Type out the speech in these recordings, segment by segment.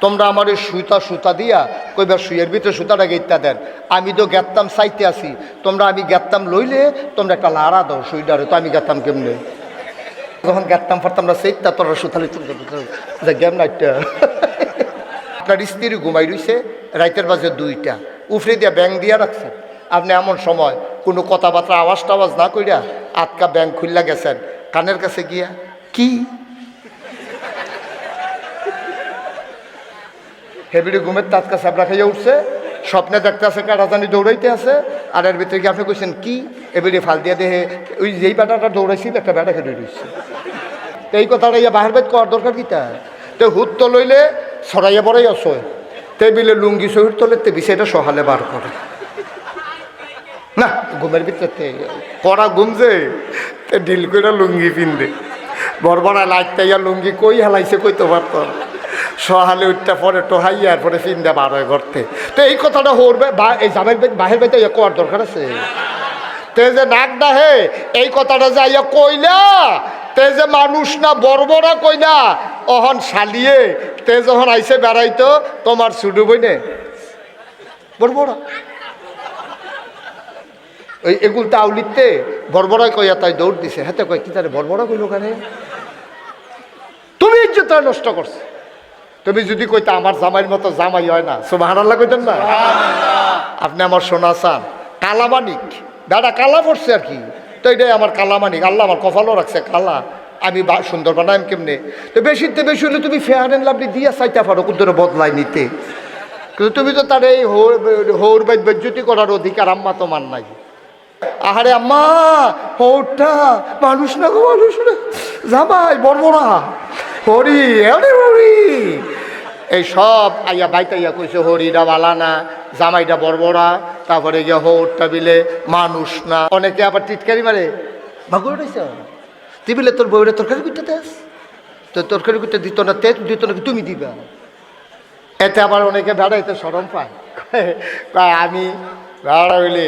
তোমরা আমার এই সুতা দিয়া কইবার সুইয়ের ভিতরে সুতাটা গেইতা দেন, আমি তো গেতাম চাইতে আসি, তোমরা আমি গেতাম লইলে তোমরা একটা লাড়া দাও সুইটারে, তো আমি গেতাম কেমনে? যখন গেতাম ফারতাম না সেইটা তোরা সুতালে গেম না একটা। আপনার স্ত্রী ঘুমাই রইছে, রাইতের বাজে 2টা, উফরে দিয়া ব্যাং দিয়া রাখছেন। আপনি এমন সময় কোনো কথাবার্তা আওয়াজ টাওয়াজ না কইরা আটকা ব্যাং খুললা গেছেন, কানের কাছে গিয়া কি হেবিড়ি ঘুমের তাৎকা সাবরা খাইয়া উঠছে, স্বপ্নে দেখতে আছে কারাজানি দৌড়াইতে আছে, আর এর ভিতরে গিয়ে আপনি কইছেন কি, এবিড়ি ফাল দিয়া দেহে ওই যেই বেটাটা দৌড়াইছিল একটা বেটা খেলে রয়েছে। তো এই কথাটা ইয়া বাহির বাইত করার দরকার কিতা? তো হুত তো লইলে ছড়াইয়া বড়াই আসয়, টেবিলে লুঙ্গি শহীদ তোলে তে বিষয়টা সহালে বার করে না, ঘুমের ভিতরে করা ঘুম যে ঢিল করে লুঙ্গি পিনবে, বরবরা লাইটাইয়া লুঙ্গি কই হেলাইছে কইতে পারত, সহালে উঠতে পরে টোহাইয়া আর পরে চিন্তা বার হয়ে ঘরতে। তো এই কথাটা হরবে বা এই জামের বাহির বাইতে ইয়া কোয়ার দরকার আছে? তে যে নাক ডাহে এই কথাটা যে ইয়া কইলা, তে যে মানুষ না বরবরা কইলা অহন শালিয়ে, তে যখন আইসে বেড়াইতো তোমার ছুটু বইনে বরবরা ওই এগুল তাউলিতে বরবরা কইয়া তাই দৌড় দিছে, হাতে কয় কি তারে বরবরা কইল ওখানে? তুমি ইজ্জত নষ্ট করছো। তুমি যদি কইতা আমার জামাইয়ের মতো জামাই হয় না, সুবহানাল্লাহ কইতেন না? আপনি আমার সোনা চান কালামানিক, দাদা কালা পড়ছে আর কি, তো এটাই আমার কালামানিক, আল্লাহ আমার কপালও রাখছে কালা, আমি সুন্দর বানাইম কেমনে? তো বেশিতে বেশি হলে তুমি ফেয়ার এন্ড লাভলি দিয়া চাইতে পারো কুদ্দরে বদলাই নিতে, কিন্তু তুমি তো তার এই হৌর বেজ্জতি করার অধিকার আম্মা তোমার নাই। আহারে আম্মা হৌরটা মানুষ না গো, মানুষ না, জামাই বরবরা হরি, আরে হরি, এই সব আইয়া বাইতাইয়া কইছে হরিটা বালা না, জামাইটা বরবরা, তারপরে গিয়ে হৌরটা বিলে মানুষ না। অনেকে আবার টিটকারি মারে, ভাগুর রয়েছে তুই বিলে তোর বউরে তরকারি করতে দেস, তো তরকারি করতে দিত না, তে দিত নাকি তুমি দিবা? এতে আবার অনেকে বেড়াইতে সরম পায়, আমি বেড়া হইলে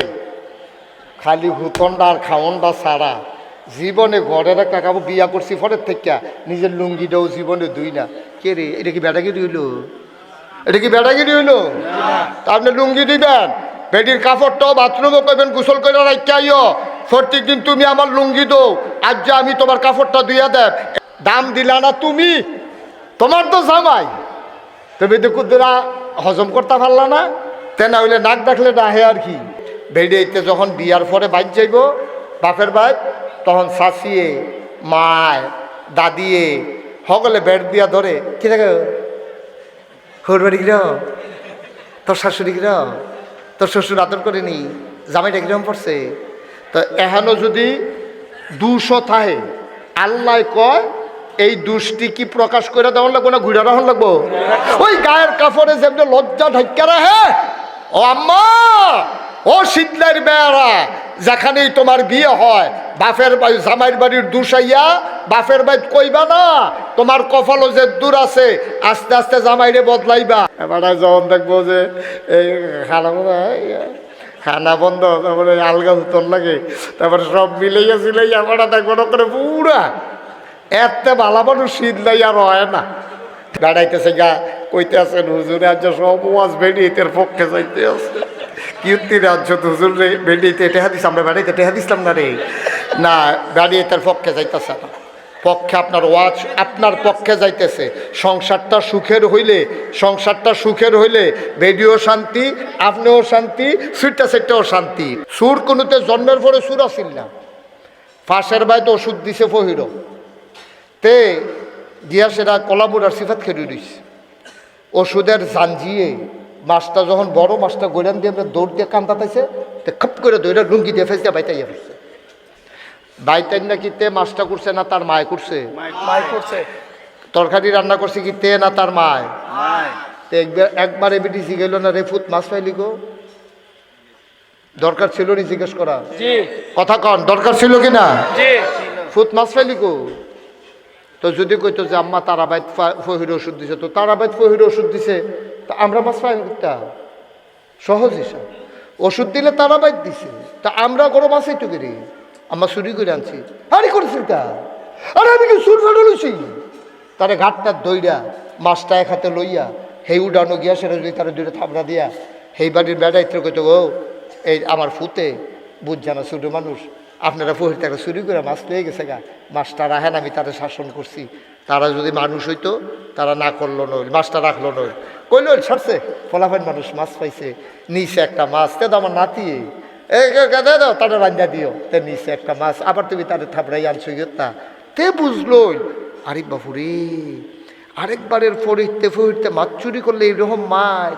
খালি হুতনটা আর খাওয়নটা ছাড়া জীবনে ঘরের একটা কাপড় বিয়া করছি ফরের থেকে নিজের লুঙ্গিটাও জীবনে দুই না। কে রে, এটা কি বেটাগিরি হইল? এটা কি বেটাগিরি হইল? তা আপনি লুঙ্গি দিবেন, বেডির কাপড়টাও বাথরুমও করবেন, গোসল করে রাখতে আইও, প্রত্যেক দিন তুমি আমার লুঙ্গি দো, আজ যে আমি তোমার কাপড়টা ধুইয়া দেব, দাম দিলা না তুমি, তোমার তো জামাই, তুমি তো কুদ্দুরা হজম করতে পারলা না, তেনা হইলে নাক ডাকলে না হে আর কি। বেডিতে যখন বিয়ার পরে বাইক যাইব বাপের বাইক, তখন শাশিয়ে মায় দাদিয়ে সকলে বেড দিয়া ধরে, কি থাকে হোর বাড়ি গির, তোর শাশুড়ি গির, তোর শ্বশুর আদর করেনি, জামাইটা কিরম পড়ছে। তো এখানো যদি 200 থাহে, আল্লাহ কয় এই দুষ্টি কি প্রকাশ করে দেওয়ার লাগবো না ঘুরে রাখার লাগবো? ওই গায়ের কাপড়ে যেমনি লজ্জা ঢাক্কা রাখে, ও আম্মা ও শীতলের বেড়া, যেখানেই তোমার বিয়ে হয় বাপের বাড়ি জামাইয়ের বাড়ির দুসাইয়া বাপের বাড়ি কইবা না, তোমার কপালও যে দূর আছে, আস্তে আস্তে জামাইরে বদলাইবা। এবার যখন দেখবো যে এই খানা বন্ধ, তারপরে আলগা উত্তর লাগে, তারপরে সব মিলাইয়া সিলাইয়া আমরা দেখবো না করে পুরা এতে ভালো মানুষ শীত লাই আর হয় না। বেড়াইতেছে গা কইতে আছেন হুজুরে আজ সব ওয়াজ বেড়িয়েতের পক্ষে যাইতে আছে, কীর্তি রাজ্য হুজুর রে বেড়িয়েতে টেহা দিস, আমরা বেড়াইতে টেহা দিছিলাম না রে, না বেড়িয়েতের পক্ষে যাইতেছে না, পক্ষে আপনার ওয়াজ আপনার পক্ষে যাইতেছে। সংসারটা সুখের হইলে বেডিও শান্তি, আপনিও শান্তি, সুইটটা সেটাও শান্তি। সুর কোনোতে জন্মের পরে সুর আসিল না, ফাঁসের বাইতে ওষুধ দিছে ফহির, তে গিয়া সেটা কলাবুড়ার সিফাত খেয়ে দিস, ওষুধের জাঞ্জিয়ে মাছটা যখন বড় মাছটা গোলান দিয়ে আমরা দৌড় দিয়ে কান্দাতাইছে, তে খপ করে দৌড়া লুঙ্গি দিয়ে ফেলছে বাইতাইয়া ফেলছে। বাইতাই না কি তে মাছটা করছে না তার মায় করছে? তরকারি রান্না করছে কি তে না তার মায়? একবার এবিটি জিগেল না রে ফুট মাছ পাইলি গো, দরকার ছিল নি জিজ্ঞেস করা? কথা কন, দরকার ছিল কি না? ফুট মাছ পাইলি গো? তো যদি কইতো যে আম্মা তারাবাইত ফহির ওষুধ দিছে, তো তারাবাইত ফহির ওষুধ দিছে, তা আমরা মাছ পাই না, সহজ হিসাব। ওষুধ দিলে তারাবাইত দিছে, তা আমরা কোনো মাছই তো করি, আমরা চুরি করে আনছি, আরে করেছি তা, আরে আমি কি চুর ফেলে লইছি, তারে ঘাটটার দইরা মাছটা এক হাতে লইয়া সেই উডানো গিয়া সেটা যদি তারা দুটো থাবড়া দিয়া সেই বাড়ির বেড়াইতে কইতো গো এই আমার ফুতে বুঝ জানা ছোটো মানুষ আপনারা ফহির তারা চুরি করে মাছ পেয়ে গেছে গা মাছটা রাখেন আমি তাদের শাসন করছি তারা যদি মানুষ হইতো তারা না করলো নইল মাছটা রাখলো নইল কইল ছাড়ছে ফলাফাইন মানুষ মাছ পাইছে নিচে একটা মাছ তে তো আমার নাতি দাও তাদের রান্না দিও তে নিচে একটা মাছ আবার তুমি তাদের থাপড়াই আনছো তা তে বুঝলোই আরে বাপুরে আরেকবারের ফরিতে মাছ চুরি করলে এইরকম মার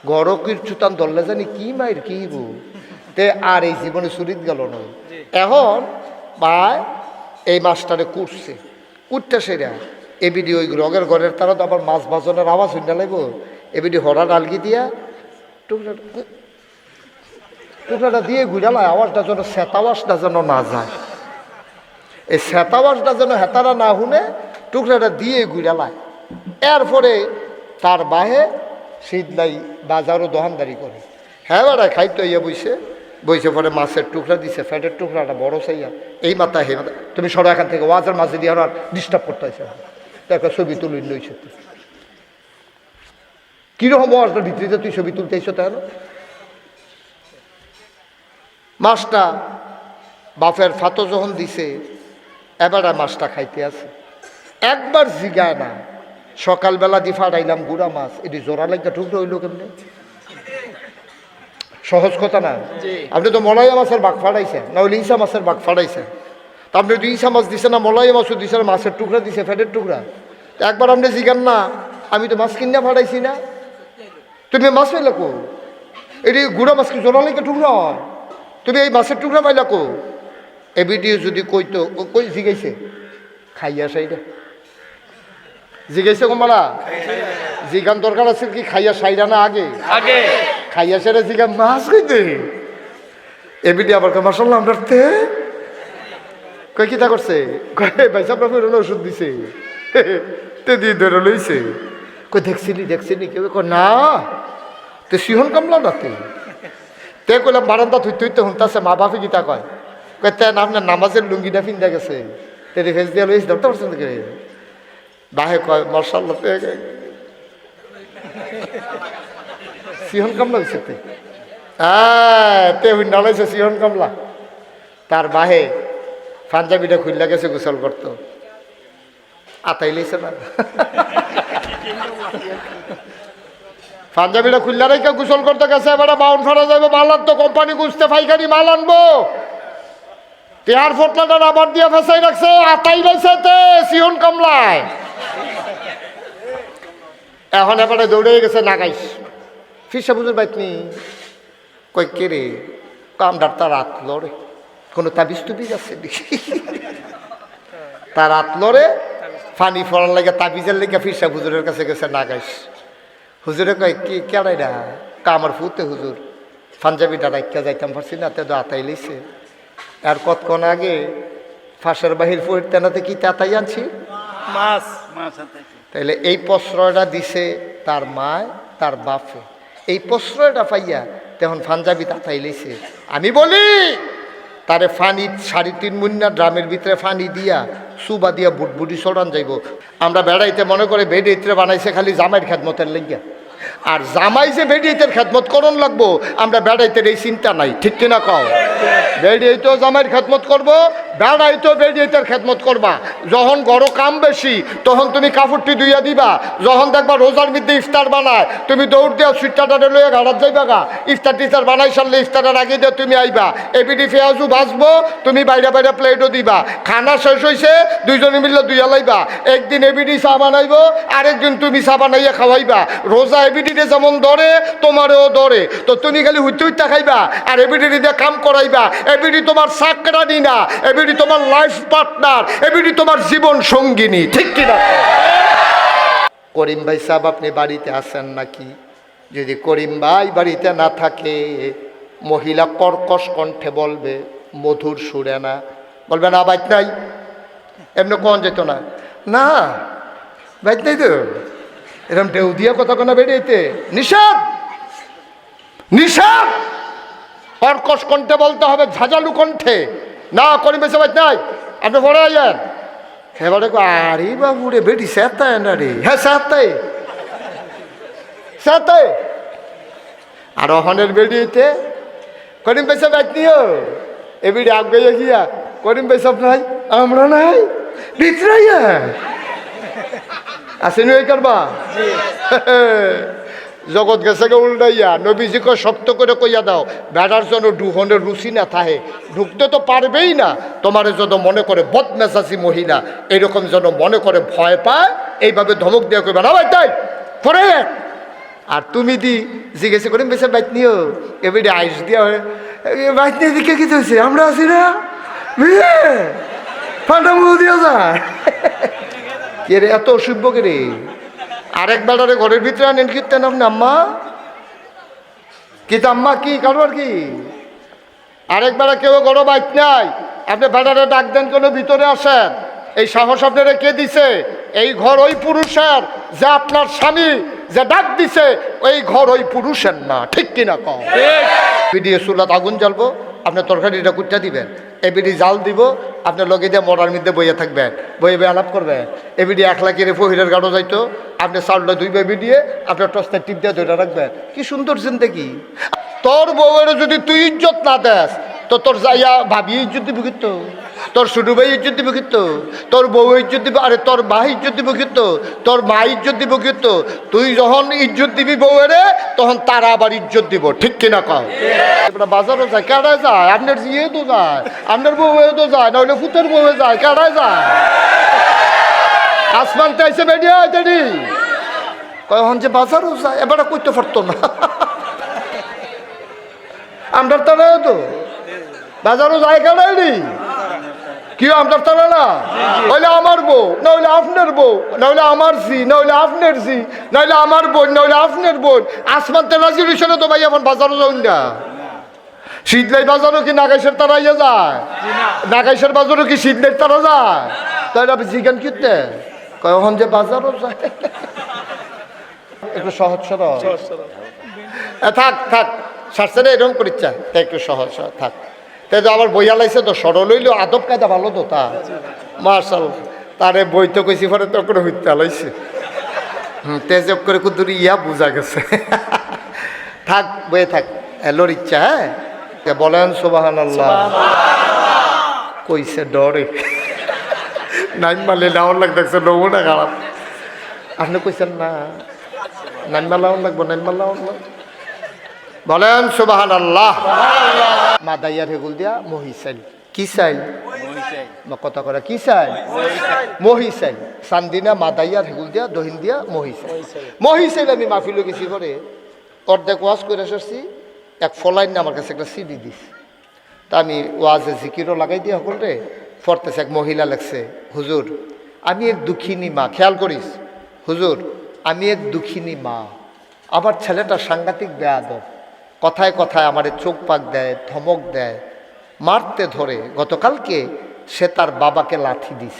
গড়কির চুতান ধরলে জানি কি মায়ের কি বু তে আর এই জীবনে চুরিত গেল নয় এখন বা এই মাছটারে কুটছে কুটটা সেরা এবিডি ওই রগের ঘরের তারা তো আবার মাছ ভাজনের আওয়াজ হইনা লাগব এবিডি হরা ডালগি দিয়া টুকরাটা দিয়ে ঘুরালায় আওয়াজটা যেন সেতাওয়াজটা যেন না যায় এই সেতাওয়াজটা যেন হেতারা না শুনে টুকরাটা দিয়ে ঘুরালায় এরপরে তার বাহে শীতলাই বাজারও দোকানদারি করে হ্যাঁ বেড়ায় খাইতো ইয়ে বইছে পরে মাছের টুকরা দিছে ফ্যাটের টুকরাটা বড় চাইয়া এই মাথা হে মাথা তুমি সরো এখান থেকে ওয়াজের মাঝে দিয়ে আর ডিস্টার্ব করতে হয়েছে একটা ছবি তুলি লইছে কিরকম ওয়াজটার ভিতরে তুই ছবি তুলতে এসো তাই মাছটা বাপের ফাতো যখন দিছে এবারে মাছটা খাইতে আছে একবার জিগায় না সকালবেলা দি ফাটাইলাম গুড়া মাছ এটি জোড়া লাগা টুকরো হইল কেমনে সহজ কথা না আপনি তো মলাইয়া মাছের বাঘ ফাটাইছেন না হইলে ইসা মাছের বাঘ ফাটাইছেন তা আপনি তো ইসা মাছ দিছে না মলাইয়া মাছও দিছে না মাছের টুকরা দিছে ফ্যাটের টুকরা একবার আপনি জিগান না আমি তো মাছ কিনা ফাটাইছি না তুমি মাছ পাইলা কো এটি গুড়া মাছ কি জোড়া লাগা টুকরা হয় তুমি এই মাছের টুকরা পাইলা কো এ ভিডিও যদি কইতো কই জিগাইছে খাইয়া সাইডা জিগাইছে কমালা জিগান দরকার আছে কি খাইয়া সাইডা না আগে আগে খাইয়া সেরে জিগা মাছ কইতে এ ভিডিও আবার মাসাল্লাহ আমরা কই কিতা করছে কই ভাই সাহেব আপনার ওষুধ দিছে তে দিয়ে ধরে লইছে কই দেখছিলি কেউ কই না তে সিহন কামলা না তে কইলাম বারান্দা থুইতে হুনতাছে মা বাপে গীতা কয় তেন আপনার নামাজের লুঙ্গিটা ফিন্দা গেছে তেরে ফেস দিয়ে লইস ধরতে পারছেন কে বাহে কয় মার্শাল্লাহ সিহন কামলা হয়েছে তে নালাইছে সিহন কামলা তার বাহে পাঞ্জাবিটা খুললা গেছে গোসল করতো আতাই লইছে না পাঞ্জাবিটা খুললা রেখে গোসল করতে গেছে এবারে বাউন ফাড়া যাবে মাল আনতো কোম্পানি গুছতে পাইকারি মাল আনবো তেয়ার ফোটলাটা আবার দিয়ে ফেসাই রাখছে আতাই লাইছে তে সিহন কামলায় এখন এবারে দৌড়ে গেছে নাগাইস ফিসা বুঝুর বাইতনি কই কে রে কামদার তার আতলো রে কোনো তাবিজ টুবিজ আছে তার আতলো রে ফানি ফড়ার লাগে তাবিজের লেগে ফিসা হুজুরের কাছে গেছে নাগাইস হুজুরে কয় কি কেড়াই না কামার ফুতে হুজুর পাঞ্জাবিটা রাখা যাইতাম পারছি না তে তো আতাই লইছে আর কতক্ষণ আগে ফাঁসের বাহির পড়তেনাতে কি তাতাই আনছি মাছ তাইলে এই প্রশ্রয়টা দিছে তার মায় তার বাপে এই প্রশ্রয়টা পাইয়া তখন পাঞ্জাবি তাতাই লইছে আমি বলি তারে ফানি 3.5 মুন্না ড্রামের ভিতরে ফানি দিয়া সুবা দিয়া বুটবুটি চড়ান যাইব আমরা বেড়াইতে মনে করে বেড ইত্রে বানাইছে খালি জামাইয়ের খেদমতের লেগিয়া আর জামাই যে বেডিয়েতের খেদমত করণ লাগবো আমরা বেড়াইতে এই চিন্তা নাই ঠিক কিনা কও বেডিয়েতেও জামাইয়ের খেদমত করবো বেড়াইতেও বেডিয়েতের খেদমত করবা যখন গরো কাম বেশি তখন তুমি কাপড়টি ধুইয়া দিবা যখন দেখবা রোজার মধ্যে ইফতার বানায় তুমি দৌড় দিয়া সুইটারটা লইয়া ঘাড়াত যাইবা গা ইফতার টিফতার বানাই সারলে ইফতারের আগে দিয়ে তুমি আইবা এপিডি পেঁয়াজু ভাজবো তুমি বাইরে বাইরে প্লেটও দিবা খানা শেষ হয়েছে দুইজনে মিললে দুইয়া লাইবা একদিন এবিডি চা বানাইবো আরেকদিন তুমি চা বানাইয়া খাওয়াইবা রোজা এবিডিতে যেমন ধরে তোমারও ধরে তো তুমি খালি হুইতে হুইতে খাইবা আর এবিডি দিয়ে কাম করাইবা এবিডি তোমার চাকরানি না এবিডি তোমার লাইফ পার্টনার এবিডি তোমার জীবন সঙ্গিনী ঠিক কিনা করিম ভাই সাহেব আপনি বাড়িতে আসেন নাকি যদি করিম ভাই বাড়িতে না থাকে মহিলা কর্কশ কণ্ঠে বলবে মধুর সুরে না বলবে না বাইত নাই এমনি কোন যেত না না বাইত নাই তো এরকম ঢেউ দিয়া কথা কোনা বেরিয়েতে নিষেধ নিষেধ কর্কশ কণ্ঠে বলতে হবে ঝাঁঝালু কণ্ঠে না করিম বেশি বাইত নাই আপনি পড়ে আইয়েন এবারে আরে বাবু রে বেটি স্যাতায় না রে হ্যাঁ স্যাতাই সাথে আর অহনের বেরিয়েতে করিম পেশাব এক নিও এবিডি আগে গিয়া করিম পেশাব নাই আমরা নাই ভিতরাইয়া আসেনি ওই করবা জগৎ গেছে উল্টাইয়া নবীজিকে শক্ত করে কইয়া দাও বেড়ার জন্য ডুহনের রুচি না থাহে ঢুকতে তো পারবেই না তোমার যত মনে করে বদমেজাজি মহিলা এরকম যেন মনে করে ভয় পায় এইভাবে ধমক দিয়ে কইবা না ভাই তাই পরে আর তুমি দি জিজ্ঞেস করিম বেশি বাইক নিও এবারে আইস দিয়া বাইক নিয়ে দিকে কি হয়েছে আমরা আছি না ফান্ডা মুহ দিয়া যায় কে রে এত অসভ্য কে রে আরেক বেড়ারে ঘরের ভিতরে আনেন কীর্তেন আপনি আম্মা কি আম্মা কি কারবার কি আরেক বেড়া কেউ ঘর বাইক নাই আপনি বেড়ারে ডাক দেন কোনো ভিতরে আসেন এই সাহস আপনারা কে দিছে এই ঘর ওই পুরুষের যে আপনার স্বামী যে ডাক দিছে ওই ঘর ওই পুরুষের না ঠিক কিনা কম পিডিএ চুলাত আগুন জ্বালবো আপনার তরকারিটা কুটটা দিবেন এবিডি জাল দিব আপনার লগে দিয়ে মরার মধ্যে বইয়ে থাকবেন বইয়ে বই আলাপ করবেন এবিডি 1 লাখের ফহিরের গাড়ো যাইতো আপনি চাউলটা ধুইবে বিডিয়ে আপনার টসটা টিপ দিয়ে ধরে রাখবেন কি সুন্দর জিন্দেগি তোর বউয়ের যদি তুই ইজ্জত না দেস তো তোর যাইয়া ভাবি ইজ্জত দিব কিন্তু তোর ছোট ভাই ইজ্জত দিব কিন্তু তোর বউ ইজ্জত দিব আরে তোর ভাই ইজ্জত দিব কিন্তু তোর মা ইজ্জত দিব কিন্তু তুই যখন ইজ্জত দিবি বউয়েরে তখন তারা আবার ইজ্জত দিব ঠিক কিনা কও বাজারও যায় কেডায় যায় আপনার জিয়ে তো যায় আপনার বউয়ে তো যায় নইলে ফুতের বউয়ে যায় কেডায় যায় আসমানতে এসে বেরিয়ে দেরি কখন যে বাজারও যায় এবারে করতে পারতো না আমরা তারাও তো বাজারও যায় কেডাই কি আপনার তারা না নইলে আমার বউ নইলে আপনার বউ নইলে আমার জি নইলে আপনার জি নইলে আমার বোন নইলে আপনার বোন আসমান তেলাজিশনে তো ভাই এখন বাজারও যাউন না শীতলাই বাজারও কি নাগাইশের তারা ইয়ে যায় নাগাইশের বাজারও কি শীতলের তারা যায় তাহলে আপনি জিজ্ঞান কিনতে কখন যে বাজারও যায় একটু সহজ সরল থাক থাক সারছে এরকম করিচ্ছা তা একটু সহজ থাক তাই তো আবার বইয়া লাইছে তো সরল হইলেও আদব কায়দা ভালো তো তা মার্শাল তারে বই তো কইছি পরে তো করে হইতে লাইছে তেজব করে কুদুরি ইয়া বোঝা গেছে থাক বইয়ে থাক এলোর ইচ্ছা হ্যাঁ বলেন সুবহানাল্লাহ কইছে ডরে নাইন মালে লাউন লাগ দেখছে নমুনা খারাপ আপনি কইছেন না নাইন মাল লাউন লাগবো নাইন মাল লাউন লাগবো বলেন সুবহানাল্লাহ মাদাইয়ার হেগুল দিয়া মহিসাইল কি চাইল কথা করে কি চাইল মহিসাইল চান্দিনা মাদাইয়ার হেগুল দিয়া দহিন দিয়া মহিসাইল আমি মাহফিলে গেছি করে অর্ধেক ওয়াজ করে আসছি এক ফলাইন আমার কাছে একটা সিডি দিস তা আমি ওয়াজে জিকিরও লাগাই দিয়া সকল রে ফরতেছে এক মহিলা লাগছে হুজুর আমি এক দুঃখিনী মা খেয়াল করিস হুজুর আমি এক দুঃখিনী মা আমার ছেলেটা সাংঘাতিক বেয়াদব কথায় কথায় আমার চোখ পাক দেয় ধমক দেয় মারতে ধরে গতকালকে সে তার বাবাকে লাথি দিস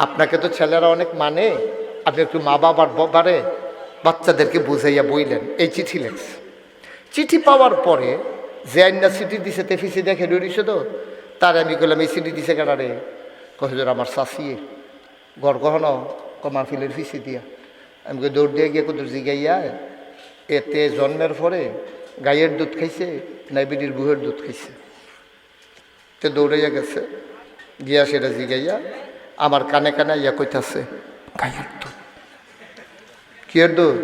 আপনাকে তো ছেলেরা অনেক মানে আপনি একটু মা বাবার ব্যাপারে বাচ্চাদেরকে বুঝাইয়া বইলেন এই চিঠি লেখছে চিঠি পাওয়ার পরে যে আইনা চিঠি দিছে তেফিসি দেখে ডরিছে তো তার আমি কইলাম এই চিঠি দিছে কেনারে কহিল আমার শাসিয়ে ঘর গহন মাহফিলের ফিসি দিয়া আমি দৌড় দিয়ে গিয়ে কত জিগাইয়া এতে জন্মের পরে গাইয়ের দুধ খাইছে নাইবিডির বুহের দুধ খাইছে তে দৌড়াইয়া গেছে গিয়া সেটা জিগাইয়া আমার কানে কানে ইয়া কইতাছে গাইয়ের দুধ কিয়ের দুধ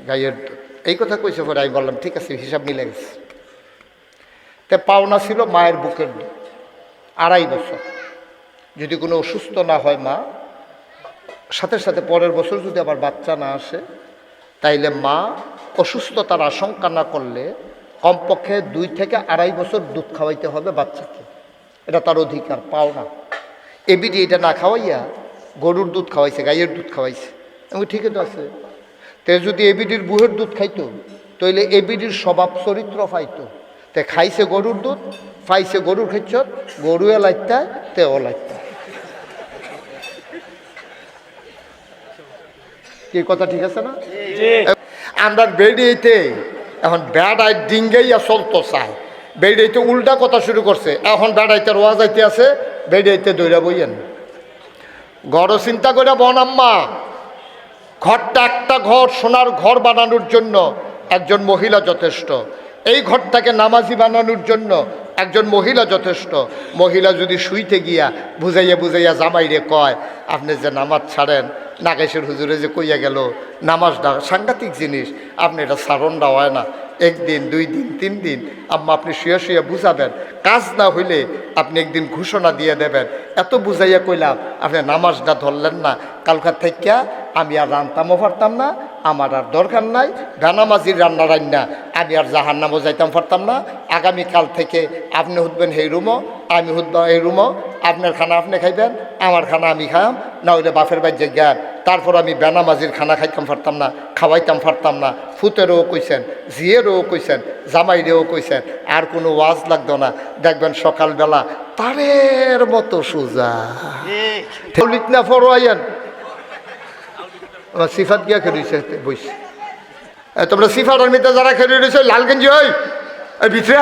গাইয়ের দুধ এই কথা কইছে পরে আমি বললাম ঠিক আছে হিসাব মিলে গেছে তে পাওনা ছিল মায়ের বুকের দুধ 2.5 বছর যদি কোনো অসুস্থ না হয় মা সাথে সাথে পরের বছর যদি আবার বাচ্চা না আসে তাইলে মা অসুস্থতার আশঙ্কা না করলে কমপক্ষে 2 থেকে 2.5 বছর দুধ খাওয়াইতে হবে বাচ্চাকে এটা তার অধিকার পাওনা এবিডি এটা না খাওয়াইয়া গরুর দুধ খাওয়াইছে গাইয়ের দুধ খাওয়াইছে আমি ঠিকই তো আছে তে যদি এবিডির বুহের দুধ খাইতো তাইলে এবিডির স্বভাব চরিত্র পাইতো তে খাইছে গরুর দুধ পাইছে গরুর খেচ্ছত গরু এলাইতায় তে ওলাইতায় কি কথা ঠিক আছে না আমরা বেড়িয়েতে এখন বেড়াই ডিঙ্গাইয়া চলতো চায় বেড়িয়েতে উল্টা কথা শুরু করছে এখন বেড়াইতে রোয়া যাইতে আছে বেড়িয়েতে দৌড়া বইয়েন গড় চিন্তা করে বন আম্মা ঘরটা একটা ঘর, সোনার ঘর বানানোর জন্য একজন মহিলা যথেষ্ট। এই ঘরটাকে নামাজি বানানোর জন্য একজন মহিলা যথেষ্ট। মহিলা যদি শুইতে গিয়া বুঝাইয়া বুঝাইয়া জামাইরে কয়, আপনি যে নামাজ ছাড়েন, নাগেশের হুজুরে যে কইয়া গেল নামাজটা সাংঘাতিক জিনিস, আপনি এটা সারণটা হয় না, একদিন 2 দিন 3 দিন আম্মা আপনি শুয়ে শুয়ে বুঝাবেন, কাজ না হইলে আপনি একদিন ঘোষণা দিয়ে দেবেন। এত বুঝাইয়া কইলাম, আপনি নামাজটা ধরলেন না, কালকার থেকে আমি আর রান্তামও পারতাম না, আমার আর দরকার নাই, বেনামাজির রান্না রান্না আমি আর জাহান্নামও যাইতাম পারতাম না। আগামীকাল থেকে আপনি উঠবেন এই রুমও, আমি উঠব এই রুমও, আপনার খানা আপনি খাইবেন, আমার খানা আমি খাইম, না হইলে বাপের বাড়ি জ্ঞান। তারপর আমি বেনামাজির খানা খাইতাম পারতাম না, খাওয়াইতাম পারতাম না। ফুতেরও কইছেন, জিয়েরও কইছেন, জামাইরেও কইছেন, আর কোনো ওয়াজ লাগতো না। দেখবেন সকালবেলা তারের মতো সোজা না ফরোয়াইয়েন সিফাত গিয়া খেলছে বইছে। তোমরা সিফাটার মধ্যে যারা খেলে রয়েছে লাল গেঞ্জি ওই ভিতরে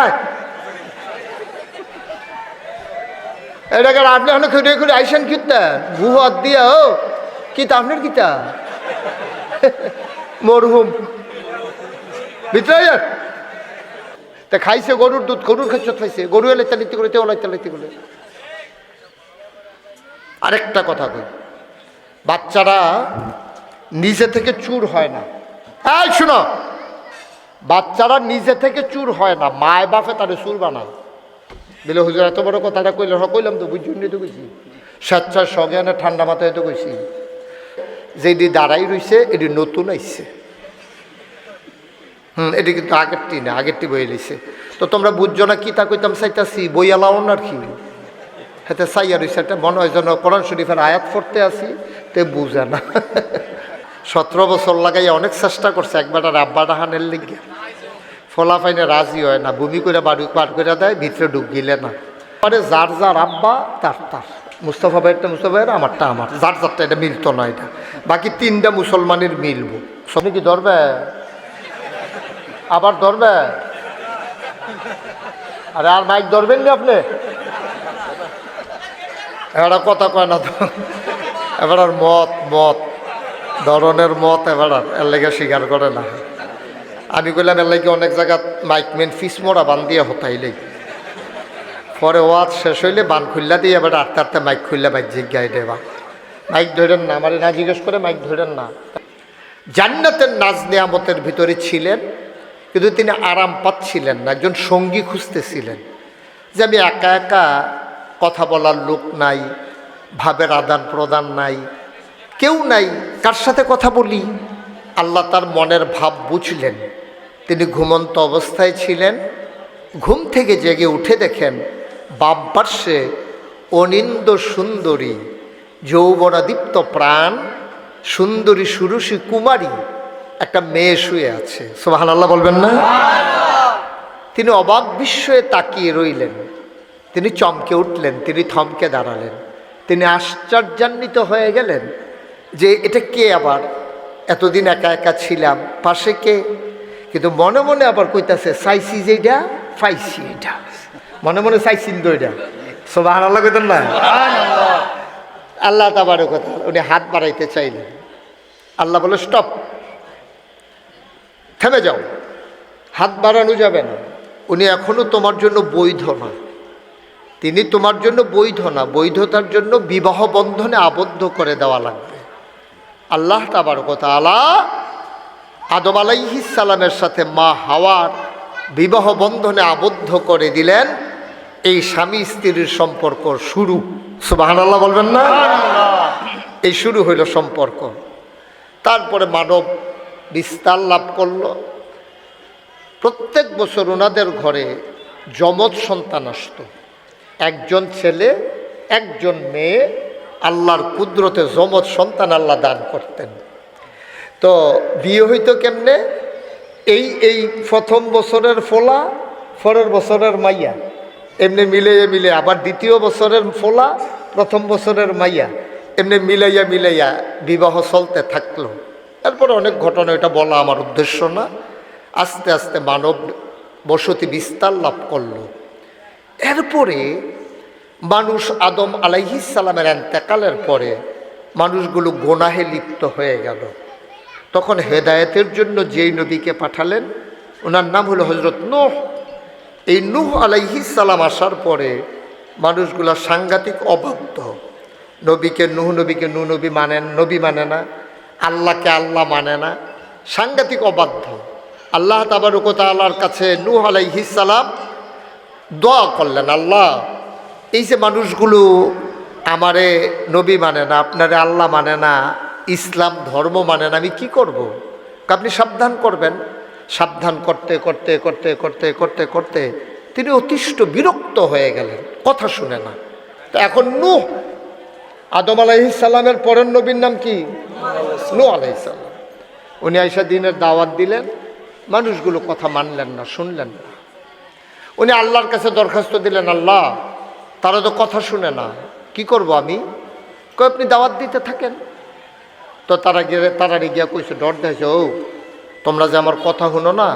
এটাকে আপনি এখন খেলে খেলে আইসেন কীর্তেন ভুহাত দিয়া ও কিতা আপনার কিতা মরহুম ভিতরে তা খাইছে গরুর দুধ, গরুর খেচত খাইছে, গরু এলে তালিতে করে তেলাইতে করে। আরেকটা কথা কই, বাচ্চারা নিজে থেকে চুর হয় না। এই শুনো, বাচ্চারা নিজে থেকে চুর হয় না, মায় বাপে তাদের চুর বানায়। বলে হুজুর এত বড় কথাটা কইলে কইলাম তো বুঝুন তো কইছি, স্বেচ্ছার সজ্ঞানে ঠান্ডা মাথায় তো কইছি। যেটি দাঁড়াই রইছে এটি নতুন আইছে, এটি কিন্তু আগেরটি না, আগেরটি বই রয়েছে। তো তোমরা বুঝছো না কি তা কইতাম চাইতাছি, বই এলাও না আর কি হাতে চাইয়া রয়েছে। একটা মনে হয় যেন কোরআন শরীফের আয়াত পড়তে আসি, তে বুঝে না। 17 বছর লাগাইয়া অনেক চেষ্টা করছে একবার আব্বা ডাহানের লিগে, ফলাফাইনে রাজি হয় না, বমি করে বাড়ি পার করে দেয়, ভিতরে ঢুক গিলে না। মানে যার যার আব্বা তার তার, মুস্তফা ভাইয়েরটা মুস্তফা ভাইয়ের, আমারটা আমার, যার যারটা, এটা মিলতো না। এটা বাকি 3টা মুসলমানের মিলবো। সবই কি ধরবে, আবার ধরবে? আরে আর মাইক ধরবেন না আপনি? এবার কথা কয় না তো, এবার আর মত ধরনের মত এবার এর লেগে স্বীকার করে না। আমি কইলাম এর লাগে অনেক জায়গা মাইকমেন ফিস মোড়া বান দিয়ে হতাইলেই, পরে ওয়াজ শেষ হইলে বান খুললা দিয়ে এবার আটতে আটতে মাইক খুললে বাইক জিজ্ঞাই দেবা, মাইক ধরেন না, আমার না জিজ্ঞেস করে মাইক ধরেন না। জান্নাতের নাজ নিয়ামতের ভিতরে ছিলেন, কিন্তু তিনি আরাম পাচ্ছিলেন না, একজন সঙ্গী খুঁজতেছিলেন। যে আমি একা একা, কথা বলার লোক নাই, ভাবের আদান প্রদান নাই, কেউ নাই, কার সাথে কথা বলি? আল্লাহ তার মনের ভাব বুঝলেন। তিনি ঘুমন্ত অবস্থায় ছিলেন, ঘুম থেকে জেগে উঠে দেখেন বাম পার্শ্বে অনিন্দ সুন্দরী, যৌবনাদীপ্ত প্রাণ, সুন্দরী সুরুষী কুমারী একটা মেয়ে শুয়ে আছে। সুবহানাল্লাহ বলবেন না? তিনি অবাক বিস্ময়ে তাকিয়ে রইলেন। তিনি চমকে উঠলেন, তিনি থমকে দাঁড়ালেন, তিনি আশ্চর্যান্বিত হয়ে গেলেন যে এটা কে, আবার এতদিন একা একা ছিলাম, পাশে কে? কিন্তু মনে মনে আবার কইতাছে চাইছি যে এটা পাইছি, এটা মনে মনে চাইছিন তো এটা। সুবহানাল্লাহ কইতেন না? আল্লাহ তাবারক ওয়া তাআলা উনি হাত বাড়াইতে চাইলেন, আল্লাহ বলে স্টপ, থেমে যাও, হাত বাড়ানো যাবে না, উনি এখনো তোমার জন্য বৈধ না, তিনি তোমার জন্য বৈধ না, বৈধতার জন্য বিবাহ বন্ধনে আবদ্ধ করে দেওয়া লাগবে। আল্লাহ তাবারক ওয়া তাআলা আদম আলাইহিস সালামের সাথে মা হাওয়ার বিবাহ বন্ধনে আবদ্ধ করে দিলেন। এই স্বামী স্ত্রীর সম্পর্ক শুরু। সুবহানাল্লাহ বলবেন না? এই শুরু হইল সম্পর্ক। তারপরে মানব বিস্তার লাভ করল। প্রত্যেক বছর ওনাদের ঘরে যমজ সন্তান আসত, একজন ছেলে একজন মেয়ে, আল্লাহর কুদরতে যমজ সন্তান আল্লাহ দান করতেন। তো বিয়ে হইতো কেমনে? এই প্রথম বছরের ফোলা, পরের বছরের মাইয়া, এমনি মিলে আবার দ্বিতীয় বছরের ফোলা, প্রথম বছরের মাইয়া, এমনি মিলাইয়া বিবাহ চলতে থাকলো। এরপরে অনেক ঘটনা, এটা বলা আমার উদ্দেশ্য না। আস্তে আস্তে মানব বসতি বিস্তার লাভ করলো। এরপরে মানুষ আদম আলাইহিস সালামের ইন্তেকালের পরে মানুষগুলো গুনাহে লিপ্ত হয়ে গেল। তখন হেদায়েতের জন্য যেই নবীকে পাঠালেন ওনার নাম হলো হযরত নূহ। এই নূহ আলাইহিস সালাম আসার পরে মানুষগুলা সাংঘাতিক অবাধ্য। নবীকে নূহ নবী নবী মানে না, আল্লাহকে আল্লাহ মানে না, সাংঘাতিক অবাধ্য। আল্লাহ তাবারক ওয়া তাআলার কাছে নূহ আলাইহিস সালাম দোয়া করলেন, আল্লাহ এই যে মানুষগুলো আমারে নবী মানে না, আপনারে আল্লাহ মানে না, ইসলাম ধর্ম মানে না, আমি কি করব? আপনি সাবধান করবেন। সাবধান করতে করতে করতে করতে করতে করতে তিনি অতিষ্ঠ বিরক্ত হয়ে গেলেন, কথা শুনে না। তো এখন নূহ, আদম আলাইহিস সালামের পরের নবীর নাম কি? নূহ আলাইহিস সালাম। উনি আইসা দ্বীনের দাওয়াত দিলেন, মানুষগুলো কথা মানলেন না, শুনলেন না। উনি আল্লাহর কাছে দরখাস্ত দিলেন, আল্লাহ তারা তো কথা শুনে না, কি করব আমি? কই আপনি দাওয়াত দিতে থাকেন। তো তারারে গিয়া কইছে, ডর দেখাইছে, ও তোমরা যে আমার কথা শুনো না,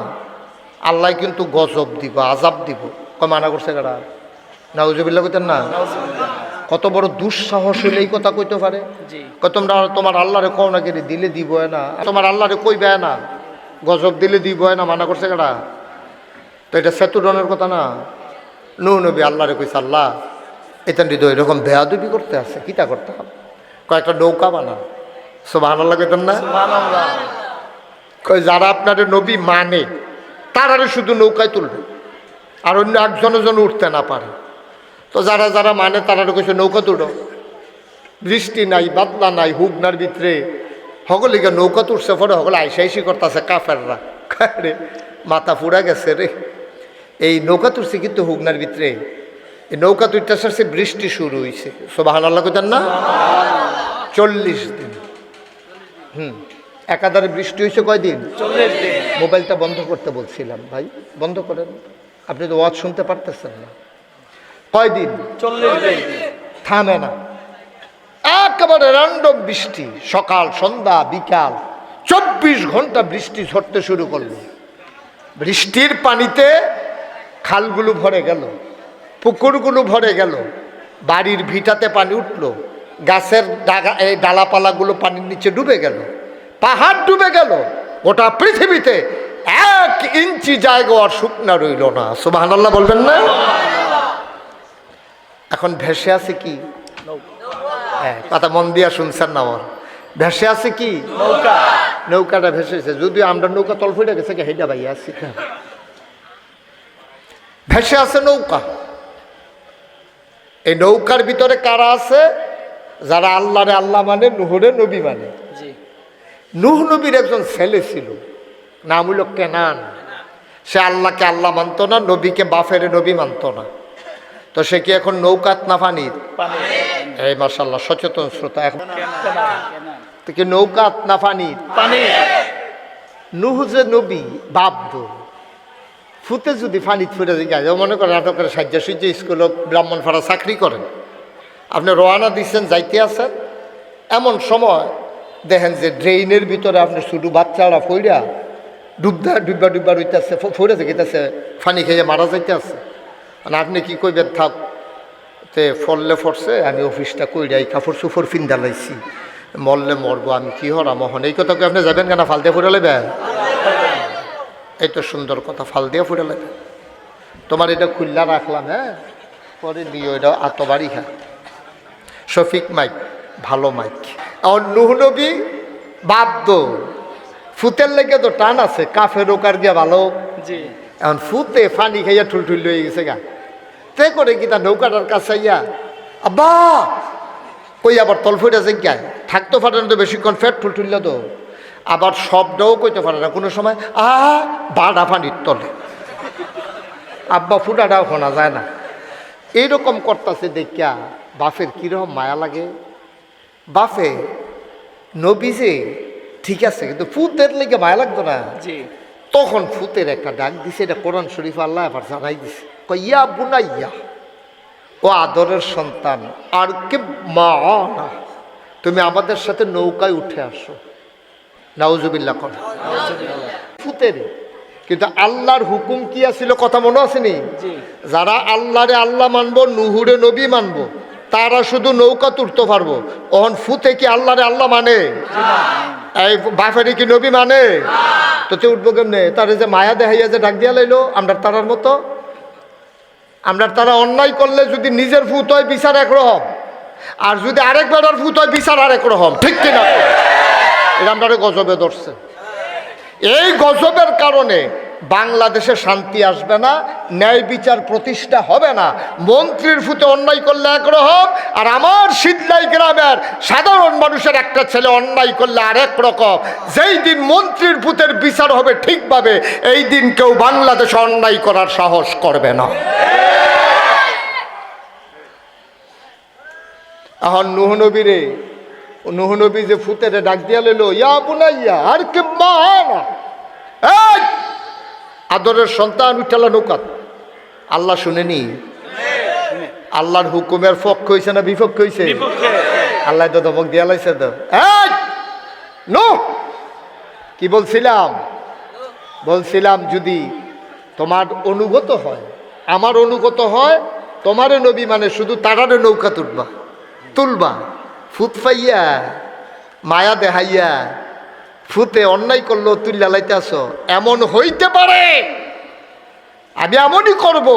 আল্লাহ কিন্তু গজব দিব, আজাব দিব। কয় মানা করছে কারা? নাউজুবিল্লাহ কইতেন না? কত বড় দুঃসাহস হইলে এই কথা কইতে পারে? কয় তোমরা তোমার আল্লাহরে কও না, কেটে দিলে দিব না, তোমার আল্লাহরে কইবে না, গজব দিলে দিব না, মানা করছে কারা? তো এটা সেতুডনের কথা না। নূহ নবী আল্লাহরে কইছে, আল্লাহ এটা হৃদয় এরকম বেয়াদবি করতে আছে, কিতা করতে হবে? কয়েকটা নৌকা বানা। সুবহানাল্লাহ কইতেন না? কয় যারা আপনার নবী মানে তারারে শুধু নৌকায় তুলবে, আর অন্য একজনের জন্য উঠতে না পারে। তো যারা যারা মানে তারারে কইছে নৌকা তুলো। বৃষ্টি নাই, বাদলা নাই, হুগনার ভিতরে হগলিকে নৌকা তুলছে। পরে হগলে আইসি করতেছে কাফেররা, রে মাথা ফুরা গেছে রে। এই নৌকা তুলছে কিন্তু হুগনার ভিতরে, এই নৌকা তুলতে আসছে, বৃষ্টি শুরু হয়েছে। সুবহানাল্লাহ কইতেন না? 40 দিন। একাধারে বৃষ্টি হয়েছে কয়দিন? 40 দিন। মোবাইলটা বন্ধ করতে বলছিলাম, ভাই বন্ধ করেন, আপনি তো ওয়াজ শুনতে পারতেছেন না। কয়দিন? 40 দিন। থামে না, একেবারে র্যান্ডম বৃষ্টি, সকাল সন্ধ্যা বিকাল 24 ঘন্টা বৃষ্টি ঝরতে শুরু করলো। বৃষ্টির পানিতে খালগুলো ভরে গেল, পুকুরগুলো ভরে গেল, বাড়ির ভিটাতে পানি উঠলো, গাছের ডালাপালাগুলো পানির নিচে ডুবে গেল, পাহাড় ডুবে গেল, গোটা পৃথিবীতে 1 ইঞ্চি জায়গা আর শুকনা রইল না। সুবহানাল্লাহ বলবেন না? এখন ভেসে আছে কি? হ্যাঁ, কথা মন দিয়া শুনছেন না? আমার ভেসে আছে কি? নৌকা। নৌকাটা ভেসেছে, যদিও আমরা নৌকা তল ফুটে গেছে, হেডা ভাই আছি, ভেসে আছে নৌকা। এই নৌকার ভিতরে কারা আছে? যারা আল্লাহরে আল্লাহ মানে, নূহরে নবী মানে। নূহ নবীর একজন ছেলে ছিল, নাম হইল কেনান। সে আল্লাহকে আল্লাহ মানত না, নবীকে বাফের নবী মানত না। তো সে কি এখন নৌকাত না পানির? এই মাশাআল্লাহ, সচেতন শ্রোতা। এখন কি নৌকাত না পানির? নূহ যে নবী বাব্দ ফুতে যদি পানিত ফুটে যায়, মনে করেন নাটকের সাহায্য সূর্য স্কুল ব্রাহ্মণ ফাড়া চাকরি করেন, আপনি রওনা দিচ্ছেন, যাইতে আছেন, এমন সময় দেখেন যে ড্রেইনের ভিতরে আপনি শুধু বাচ্চারা ফইরা ডুববা রইতেছে, ফইরা যেতেছে, পানি খেয়ে মারা যাইতে আছে। মানে আপনি কি কইবেন, থাক তে ফললে ফরছে, আমি অফিসটা কইরাই কাপড় চুপড় ফিন্দা লাইছি, মরলে মরবো, আমি কি হরা মহন, এই কথা আপনি যাবেন কেন? ফাল দিয়ে ফুটে লেবেন? এই তো সুন্দর কথা, ফাল দিয়ে ফুটে লেবেন। তোমার এটা খুল্লা রাখলাম, হ্যাঁ, পরে নিয়ে ওইটা আতবাড়ি খা। শফিক মাইক, ভালো মাইক। আর নূহ নবী বাদ্য ফুতের লেগে তো টান আছে, কাফের ওকার গিয়া ভালো। এখন ফুতে ফানি খাইয়া ঠুলঠুল হয়ে গেছে গা। তে করে কি তার নৌকাটার কাছে ইয়া আব্বা কই আবার তল ফুটে যে গায় থাকতো ফাটানো, তো বেশিক্ষণ ফেট ঠুলঠুলল তো আবার শব্দও কইতে পারে না কোনো সময়, বাড়া পানির তলে আব্বা ফুটাটাও শোনা যায় না। এইরকম করতেছে দেখিয়া বাফের কীরকম মায়া লাগে। বাফে নবী যে ঠিক আছে, কিন্তু ফুতের লেগে মায়া লাগতো না। তখন ফুতের একটা ডাক দিছে, এটা কোরআন শরীফ আল্লাহ আবার জানাই দিছে, ইয়া বুনাইয়া, ও আদরের সন্তান, আর কে মা না, তুমি আমাদের সাথে নৌকায় উঠে আসো। নাউজুবিল্লাহ কর ফুতের। কিন্তু আল্লাহর হুকুম কি আছিল কথা মনে আসেনি? যারা আল্লাহরে আল্লাহ মানবো, নূহুরে নবী মানবো, তারা শুধু নৌকা তুলতে পারবো। ওহন ফুতে কি আল্লাহরে আল্লাহ মানে? এই বাপেরই কি নবী মানে? তো উঠবো কেমনে? তার যে মায়া দেখাইয়া যে ডাক দিয়া লাইলো আমরা তারার মতো। আমরা তারা অন্যায় করলে যদি নিজের ফুত হয় বিচার একরকম, আর যদি আরেক বেটার ফুত হয় বিচার আরেক রকম, ঠিক কিনা? এটা আমরা গজবে ধরছে। এই গজবের কারণে বাংলাদেশে শান্তি আসবে না, ন্যায় বিচার প্রতিষ্ঠা হবে না। মন্ত্রীর ফুতে অন্যায় করলে একরকম, আর আমার শীতলাই গ্রামের সাধারণ মানুষের একটা ছেলে অন্যায় করলে আরেক রকম। যেই দিন মন্ত্রীর ফুতের বিচার হবে ঠিকভাবে, এই দিন কেউ বাংলাদেশে অন্যায় করার সাহস করবে না। এখন নুহ নবীরে, নুহ নবী যে ফুতেরে ডাক দিয়া লইল, ইয়া বুনাইয়া আর কি মানা, এই আদরের সন্তান উঠালা নৌকাত। আল্লাহ শুনেনি? আল্লাহর হুকুমের পক্ষ হয়েছে না বিপক্ষ হয়েছে? আল্লাহ তো ধমক দিয়া লাইছে তো। এই নূহ, কি বলছিলাম? বলছিলাম যদি তোমার অনুগত হয়, আমার অনুগত হয়, তোমারে নবী মানে শুধু তারারে নৌকা তুলবা। ফুত পাইয়া মায়া দেখাইয়া ফুতে অন্যায় করলো তুল্লা লাইতে আসো, এমন হইতে পারে আমি এমনই করব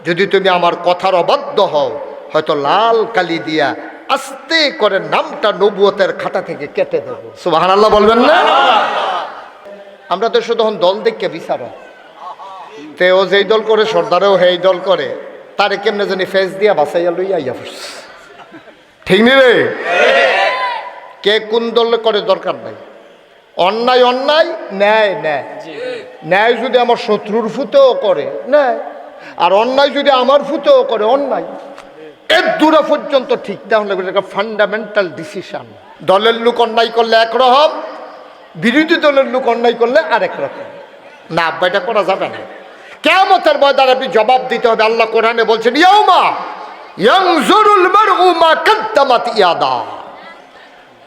যদি তুমি আমার কথার অবাধ্য হও, হয়তো লাল কালি দিয়া আস্তে করে নামটা নবুয়তের খাতা থেকে কেটে দেবো। সুবহানাল্লাহ বলবেন না? আমরা তো শুধু দল দেখে বিচার, তে ও যেই দল করে সর্দারেও সেই দল করে, তারে কেমনে জানি ফেস দিয়া বাঁচাইয়া লইয়া ইয়া পড়ছে, ঠিক নি রে? কে কোন দল করে দরকার নাই। অন্যায় অন্যায়, ন্যায় ন্যায়। ন্যায় যদি আমার শত্রুর ফুতেও করে ন্যায়, আর অন্যায় যদি আমার ফুতেও করে অন্যায়। এর দূরা পর্যন্ত ঠিক, তাহলে একটা ফান্ডামেন্টাল ডিসিশন। দলের লোক অন্যায় করলে একরকম, বিরোধী দলের লোক অন্যায় করলে আরেক রকম। না আব্বা, এটা করা যাবে না। কিয়ামতের ময়দানে আপনি জবাব দিতে হবে। আল্লাহ কোরআনে বলছেন, ইয়াউমা ইয়ানজুরুল মারউ মা কাদ্দামাত ইয়াদা।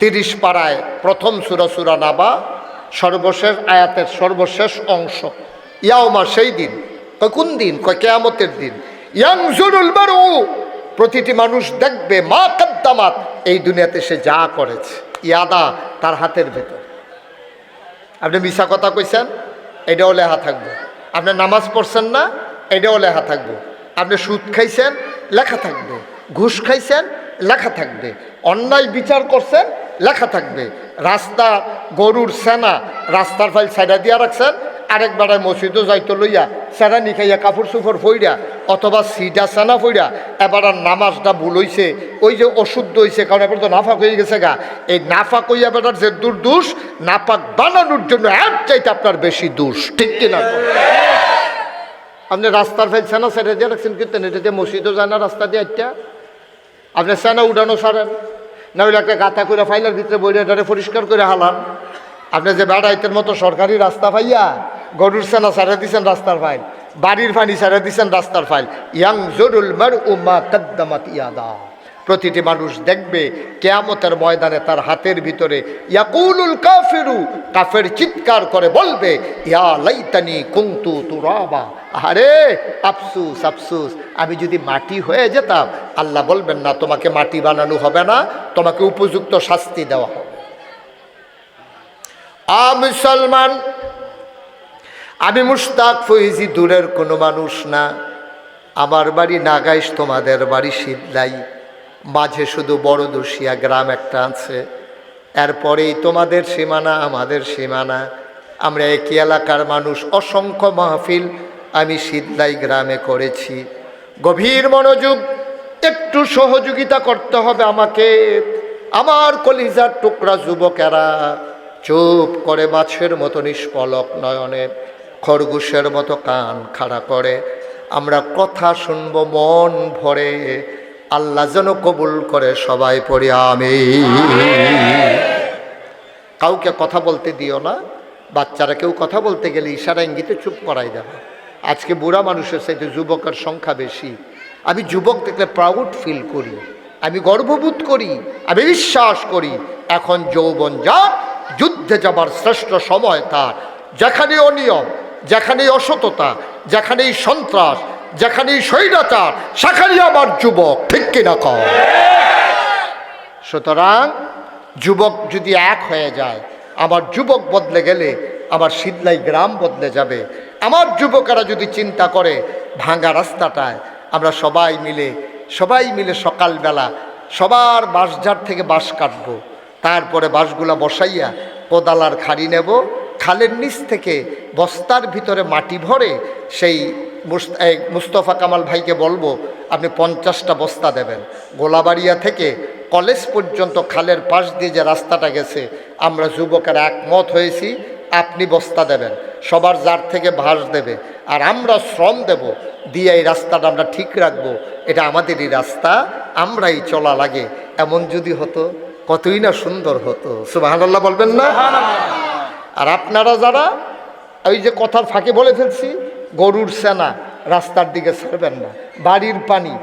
30 পারায় প্রথম সূরা সূরা নাবা, সর্বশেষ আয়াতের সর্বশেষ অংশ। ইয়াউমা সেই দিন, কোন দিন? কিয়ামতের দিন। ইয়ানজুরুল মারউ, প্রতিটি মানুষ দেখবে, মা কাদ্দামাত, এই দুনিয়াতে সে যা করেছে, ইয়াদা, তার হাতের ভেতর। আপনি মিছা কথা কইছেন, এটাও লেখা থাকবে। আপনি নামাজ পড়ছেন না, এটাও লেখা থাকবে। আপনি সুদ খাইছেন, লেখা থাকবে। ঘুষ খাইছেন, লেখা থাকবে। অন্যায় বিচার করছেন, লেখা থাকবে। রাস্তা গরুর সেনা রাস্তার ফাইল সাইডা দিয়া রাখছেন, আরেক বেড়ায় মসজিদও যাইতো লইয়া সেনা নিখাইয়া কাপড় চুপড় ফইরা, অথবা সিডা সেনা ফইরা এবার নামাজটা ভুল হইছে, ওই যে অশুদ্ধ হইছে, কারণ এবার তো নাফাক হয়ে গেছে গা। এই নাফাক হইয়া বেটার যে দুর্দোষ, নাপাক বানানোর জন্য এর চাইতে আপনার বেশি দোষ, ঠিক কিনা? আপনি রাস্তার ফাইল সেনা সেটা দিয়ে রাখছেন, কিন্তু এটা দিয়ে মসজিদও যায় না, রাস্তা দিয়ে একটা আপনি সেনা উঠানো সারেন না, ওইটা একটা গাঁথা করে ফাইলের ভিতরে বইলে এটারে পরিষ্কার করে হালান। আপনি যে বেড়াইতের মতো সরকারি রাস্তা পাইয়া গরুর সেনা সারা দিচ্ছেন রাস্তার ফাইল, বাড়ির পানি সারা দিচ্ছেন রাস্তার ফাইল। ইয়ানজুরুল মারউ মা কাদ্দামাত ইয়াদা, প্রতিটি মানুষ দেখবে কিয়ামতের ময়দানে তার হাতের ভিতরে। ইয়াকুলুল কাফিরু, কাফের চিৎকার করে বলবে, ইয়া লাইতানি কুনতু তুরাবা, আরে আফসুস আফসুস, আমি যদি মাটি হয়ে যেতাম। আল্লাহ বলবেন না, তোমাকে মাটি বানানো হবে না, তোমাকে উপযুক্ত শাস্তি দেওয়া হবে। মুসলমান, আমি মুশতাক ফৈজি দূরের কোনো মানুষ না। আমার বাড়ি নাগাইশ, তোমাদের বাড়ি শীতলাই, মাঝে শুধু বড় দর্শিয়া গ্রাম একটা আছে, এরপরেই তোমাদের সীমানা আমাদের সীমানা। আমরা একই এলাকার মানুষ। অসংখ্য মাহফিল আমি শীতলাই গ্রামে করেছি। গভীর মনোযোগ, একটু সহযোগিতা করতে হবে আমাকে। আমার কলিজার টুকরা যুবকেরা চুপ করে মাছের মতো নিষ্পলক নয়নে, খরগোশের মতো কান খাড়া করে আমরা কথা শুনবো মন ভরে। আল্লাহ যেন কবুল করে, সবাই পড়ি আমিন। কাউকে কথা বলতে দিও না। বাচ্চারা কেউ কথা বলতে গেলে ইশারা ইঙ্গিতে চুপ করাই দেবে। আজকে বুড়া মানুষের সাথে যুবকের সংখ্যা বেশি। আমি যুবক দেখলে প্রাউড ফিল করি, আমি গর্ববোধ করি, আমি বিশ্বাস করি এখন যৌবন যা, যুদ্ধে যাবার শ্রেষ্ঠ সময় তার। যেখানে অনিয়ম, যেখানেই অসততা, যেখানেই সন্ত্রাস, যেখানেই স্বৈরাচার, সেখানেই আমার যুবক, ঠিক কিনা কও? সুতরাং যুবক যদি এক হয়ে যায়, আমার যুবক বদলে গেলে আমার শীতলাই গ্রাম বদলে যাবে। আমার যুবকেরা যদি চিন্তা করে ভাঙা রাস্তাটায় আমরা সবাই মিলে সকালবেলা সবার বাঁশঝাড় থেকে বাঁশ কাটবো, তারপরে বাঁশগুলা বসাইয়া কোদালার খাড়ি নেব, খালের নিচ থেকে বস্তার ভিতরে মাটি ভরে সেই মুস্তফা কামাল ভাইকে বলবো আপনি 50টা বস্তা দেবেন। গোলাবাড়িয়া থেকে কলেজ পর্যন্ত খালের পাশ দিয়ে যে রাস্তাটা গেছে আমরা যুবকেরা একমত হয়েছি আপনি বস্তা দেবেন, সবার জার থেকে ভাঁজ দেবে, আর আমরা শ্রম দেব দিয়ে এই রাস্তাটা আমরা ঠিক রাখবো, এটা আমাদেরই রাস্তা, আমরাই চলা লাগে। এমন যদি হতো কতই না সুন্দর হতো। সুবহানাল্লাহ বলবেন না? আর আপনারা যারা ওই যে কথার ফাঁকে বলে ফেলছি, গরুর সেনা রাস্তার দিকে ছাড়বেন না, বাড়ির পানি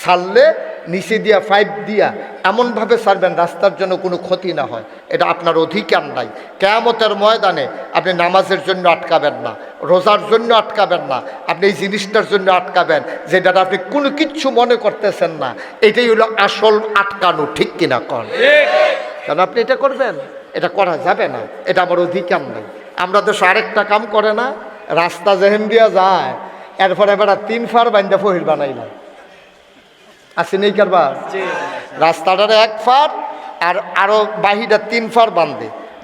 ছাড়লে নিচে দিয়া পাইপ দিয়া এমনভাবে ছাড়বেন রাস্তার জন্য কোনো ক্ষতি না হয়, এটা আপনার অধিকার নাই। কিয়ামতের ময়দানে আপনি নামাজের জন্য আটকাবেন না, রোজার জন্য আটকাবেন না, আপনি এই জিনিসটার জন্য আটকাবেন যেটা আপনি কোনো কিচ্ছু মনে করতেছেন না, এটাই হলো আসল আটকানো। ঠিক কিনা কন? কারণ আপনি এটা করবেন, এটা করা যাবে না, এটা আমার অধিকার নেই। আমরা দেশে আরেকটা কাম করে না, রাস্তা যেহেন দিয়া যায় এরপরে এবার 3 ফার বাইন্দা ফহির বানাইলাম, আছে নেই কারবার? রাস্তাটার 1 ফার আর আরো বাহিটা 3 ফার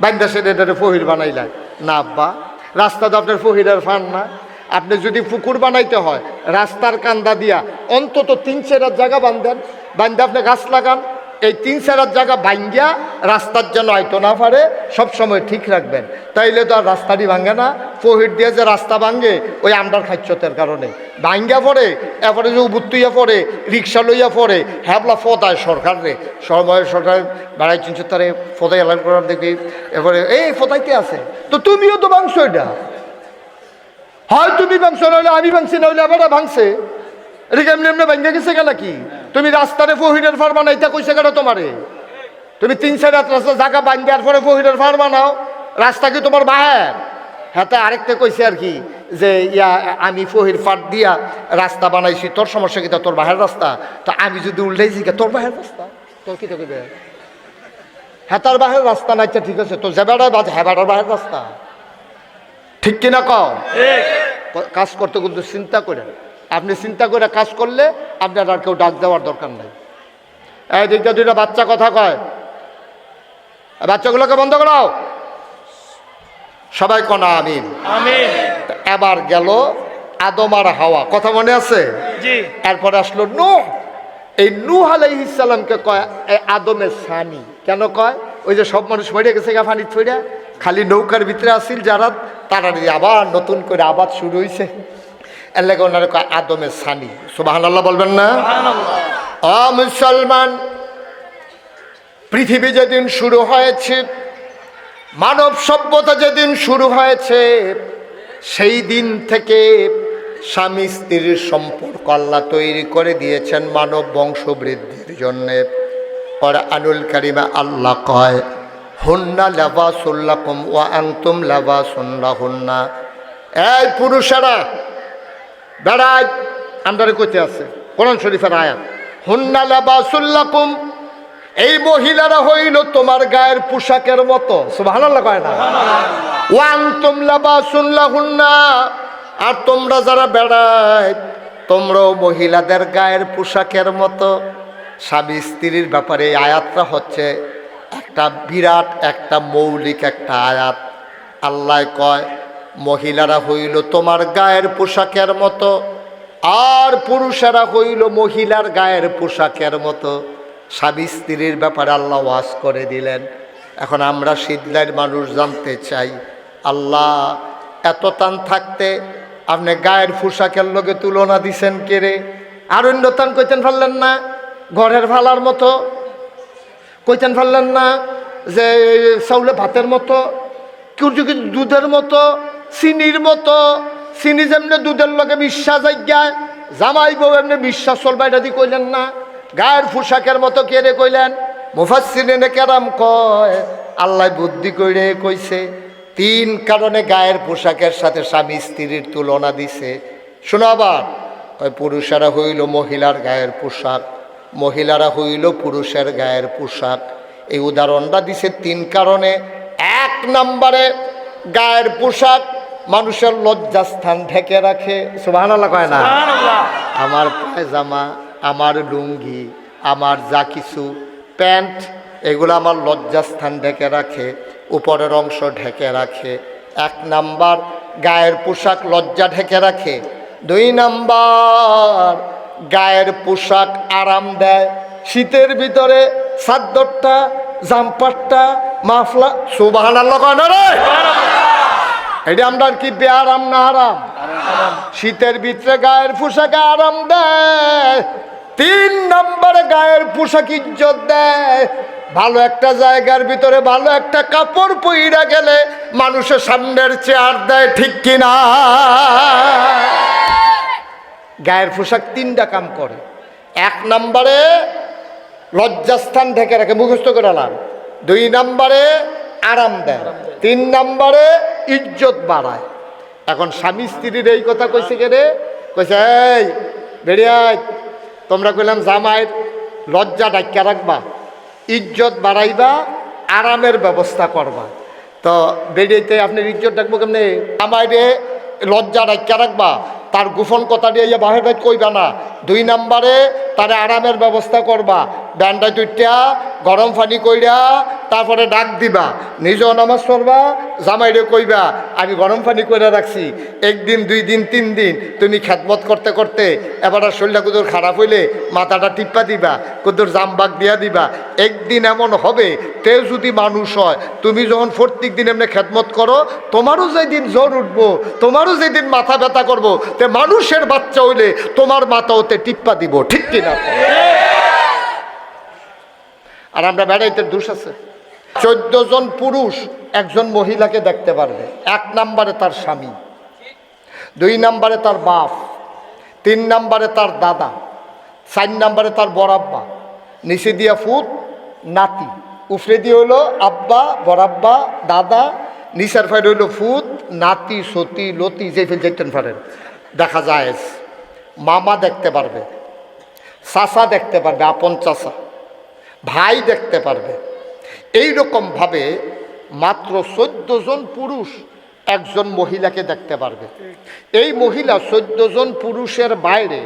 বান্ধা সেটা ফহির বানাইলাম না। আব্বা রাস্তা তো আপনার ফহিরের ফার না, আপনি যদি পুকুর বানাইতে হয় রাস্তার কান্দা দিয়া অন্তত 3-4 জায়গা বান্ধে আপনি গাছ লাগান, এই 3-4 জায়গা ভাঙ্গিয়া রাস্তার জন্য হয়তো না পারে সবসময় ঠিক রাখবেন, তাইলে তো আর রাস্তাটি ভাঙে না। ফহির দিয়ে যে রাস্তা ভাঙে ওই আমরার খাচ্ছতের কারণে ভাঙ্গা পড়ে, এরপরে যে উবুত্তুইয়া পড়ে, রিক্সা লইয়া পড়ে, হ্যাবলা ফদায় সরকার রে, সরকার বেড়াই চিনছে তারে ফদাই এলান করার দেখি, এরপরে এই ফদাইতে আছে তো তুমিও তো ভাঙছো, এটা হয় তুমি ভাঙছো নইলে আমি ভাঙছি, নইলে আবার ভাঙছে, এটা কেমনি এমনি ভাঙ্গা গেছে গেল কি? তুমি রাস্তারে ফহিরের ফার বানাইতে কইছে কেন তোমারে? তুমি 3-4 রাস্তা জায়গা বান্ধার পরে ফহিরের ফার বানাও, রাস্তা কি তোমার বাহের? হ্যাঁ, তা আরেকটা কইছে আর কি যে আমি ফহির ফার দিয়া রাস্তা বানাইছি, তোর সমস্যা কি? তোর বাহের রাস্তা, তো আমি যদি উল্টাইছি তোর বাহের রাস্তা, তোর কি তো কইবে? হ্যাঁ, তার বাহের রাস্তা নাই, ঠিক আছে, তো যেবাড়ায় বাজ হ্যাঁ বাহের রাস্তা। ঠিক কিনা কও? কাজ করতে কিন্তু চিন্তা করেন, আপনি চিন্তা করে কাজ করলে আপনার আর কেউ ডাক দেওয়ার দরকার নাই। এই দিকটা 2টা বাচ্চা কথা কয়, বাচ্চাগুলোকে বন্ধ করাও, সবাই কোনা আমিন। এবার গেল আদম আর হাওয়া, কথা মনে আছে? এরপরে আসলো নূহ। এই নূহ আলাইহিস সালামকে কয় আদমের সানি। কেন কয়? ওই যে সব মানুষ মরে গেছে গা পানির ছড়িয়া, খালি নৌকার ভিতরে আসিল যারা, তারা আবার নতুন করে আবাদ শুরু হয়েছে, এর লাগে ওনারা কয় আদমের সানি। সুবহানাল্লাহ বলবেন না? ও মুসলমান, পৃথিবী যেদিন শুরু হয়েছে, মানব সভ্যতা যেদিন শুরু হয়েছে, সেই দিন থেকে স্বামী স্ত্রীর সম্পর্ক আল্লাহ তৈরি করে দিয়েছেন মানব বংশবৃদ্ধির জন্যে। কুরআনুল কারীমে আল্লাহ কয় হুন্না লিবাসুল লাকুম ওয়া আনতুম লিবাসুন লাহুন্না। এই পুরুষেরা বেড়াই আন্দারে কইতে আছে কোরআন শরীফের আয়াত, হুন্না লিবাসুল লাকুম, এই মহিলারা হইল তোমার গায়ের পোশাকের মতো। সুবহানাল্লাহ কয় না? ওয়া আনতুম লিবাসুন লাহুন্না, আর তোমরা যারা বেড়াই তোমরাও মহিলাদের গায়ের পোশাকের মতো। স্বামী স্ত্রীর ব্যাপারে এই আয়াতটা হচ্ছে একটা বিরাট একটা মৌলিক একটা আয়াত। আল্লাহ কয় মহিলারা হইল তোমার গায়ের পোশাকের মতো, আর পুরুষেরা হইল মহিলার গায়ের পোশাকের মতো। স্বামী স্ত্রীর ব্যাপারে আল্লাহ ওয়াজ করে দিলেন। এখন আমরা শীতলাইয়ের মানুষ জানতে চাই, আল্লাহ এত টান থাকতে আপনি গায়ের পোশাকের লগে তুলনা দিছেন কে রে? আর অন্য টান কইতেন পারলেন না ঘরের ভালার মতো? কইতেন পারলেন না যে চাউলে ভাতের মতো, কেউ যদি দুধের মতো, চিনির মতো? চিনি যেমনি দুধের লগে বিশ্বাস জায়গায় জামাই বউ এমনি বিশ্বাস চলবা, এটা দিয়ে কইলেন না? গায়ের পোশাকের মতো কে রে কইলেন? মুফাসসিরিনে কেরাম কয় আল্লাহ বুদ্ধি কইরে কইছে 3 কারণে গায়ের পোশাকের সাথে স্বামী স্ত্রীর তুলনা দিছে। শোনো আবার, ওই পুরুষেরা হইল মহিলার গায়ের পোশাক, মহিলারা হইল পুরুষের গায়ের পোশাক। এই উদাহরণটা দিছে 3 কারণে। 1 নম্বরে গায়ের পোশাক মানুষের লজ্জাস্থান ঢেকে রাখে। সুবহানাল্লাহ কয় না? আমার পায়জামা, আমার লুঙ্গি, আমার যা কিছু প্যান্ট, এগুলো আমার লজ্জাস্থান ঢেকে রাখে, উপরের অংশ ঢেকে রাখে। 1 নাম্বার গায়ের পোশাক লজ্জা ঢেকে রাখে। 2 নাম্বার গায়ের পোশাক আরাম দেয়। শীতের ভিতরে চাদরটা, জাম্পারটা, মাফলা, সুবহানাল্লাহ কয় না রে? এটা আমরা কি বেআরাম না আরাম? শীতের ভিতরে গায়ের পোশাকে আরাম দেয়। 3 নম্বরে গায়ের পোশাক ইজ্জত দেয়। ভালো একটা জায়গার ভিতরে ভালো একটা কাপড় পইরা গেলে মানুষের সামনের চেয়ার দেয়, ঠিক কিনা? গায়ের পোশাক 3টা কাম করে। 1 নম্বরে লজ্জাস্থান ঢেকে রাখে, মুখস্থ করে আলাম। 2 নম্বরে আরাম দেয়। 3 নম্বরে ইজ্জত বাড়ায়। এখন স্বামী স্ত্রীর এই কথা কইছে কে রে? কইছে এই বেড়িয়াই, তোমরা কইলাম জামাইয়ের লজ্জা ঢাক্কা রাখবা, ইজ্জত বাড়াইবা, আরামের ব্যবস্থা করবা। তো বেড়িয়াইতে আপনার ইজ্জত ডাকবো কেমনে? জামাইরে লজ্জা ঢাক্কা রাখবা, তার গোপন কথা দিয়ে বাহির বাইর কইবা না। 2 নম্বরে তারা আরামের ব্যবস্থা করবা, ডান্ডা দুইটা গরম পানি কইরা তারপরে ডাক দিবা, নিজেও নামাজ পড়বা, জামাইরে কইবা আমি গরম পানি কইরা রাখছি। 1 দিন 2 দিন 3 দিন তুমি খেদমত করতে করতে এবার শরীরটা কুদুর খারাপ হইলে মাথাটা টিপ্পা দিবা, কুদুর জামবাগ দিয়া দিবা। একদিন এমন হবে তেও যদি মানুষ হয়, তুমি যখন প্রত্যেক দিন এমনি খেদমত করো, তোমারও যেদিন জ্বর উঠবো, তোমারও যেদিন মাথা ব্যথা করবো, তে মানুষের বাচ্চা হইলে তোমার মাথা ওতে টিপ্পা দিব, ঠিক কিনা? আর আমরা বেড়াইতে দোষ আছে। 14 জন পুরুষ একজন মহিলাকে দেখতে পারবে। 1 নম্বরে তার স্বামী, 2 নম্বরে তার বাপ, 3 নম্বরে তার দাদা, 4 নম্বরে তার বড়াব্বা, নিচে দিয়া ফুত নাতি, উপরে দিয়ে হইলো আব্বা, বড়াব্বা, দাদা, নিচের ফাইড হইলো ফুত নাতি, সতী, লতি, যে ফেল যেতেন পারেন দেখা যায়। মামা দেখতে পারবে, চাচা দেখতে পারবে, আপন চাচা, ভাই দেখতে পারবে। এই রকমভাবে মাত্র 14 জন পুরুষ একজন মহিলাকে দেখতে পারবে। এই মহিলা 14 জন পুরুষের বাইরে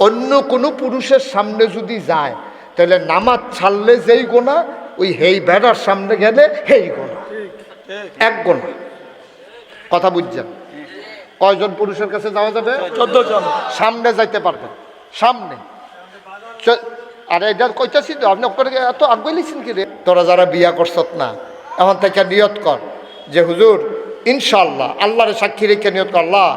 অন্য কোনো পুরুষের সামনে যদি যায়, তাহলে নামাজ ছাড়লে যেই গোনা, ওই হেই বেড়ার সামনে গেলে হেই গোনা, 1 গোনা। কথা বুঝছেন? কয়জন পুরুষের কাছে যাওয়া যাবে? 14 জন। সামনে যাইতে পারবেন, সামনে। আর এটা কইতাছি তো আপনি এত আগে লিখছেন কি রে? তোরা যারা বিয়া করছত না, এখন থেকে নিয়ত কর যে হুজুর ইনশাল্লাহ, আল্লাহরে সাক্ষী রেখে নিয়ত কর, আল্লাহ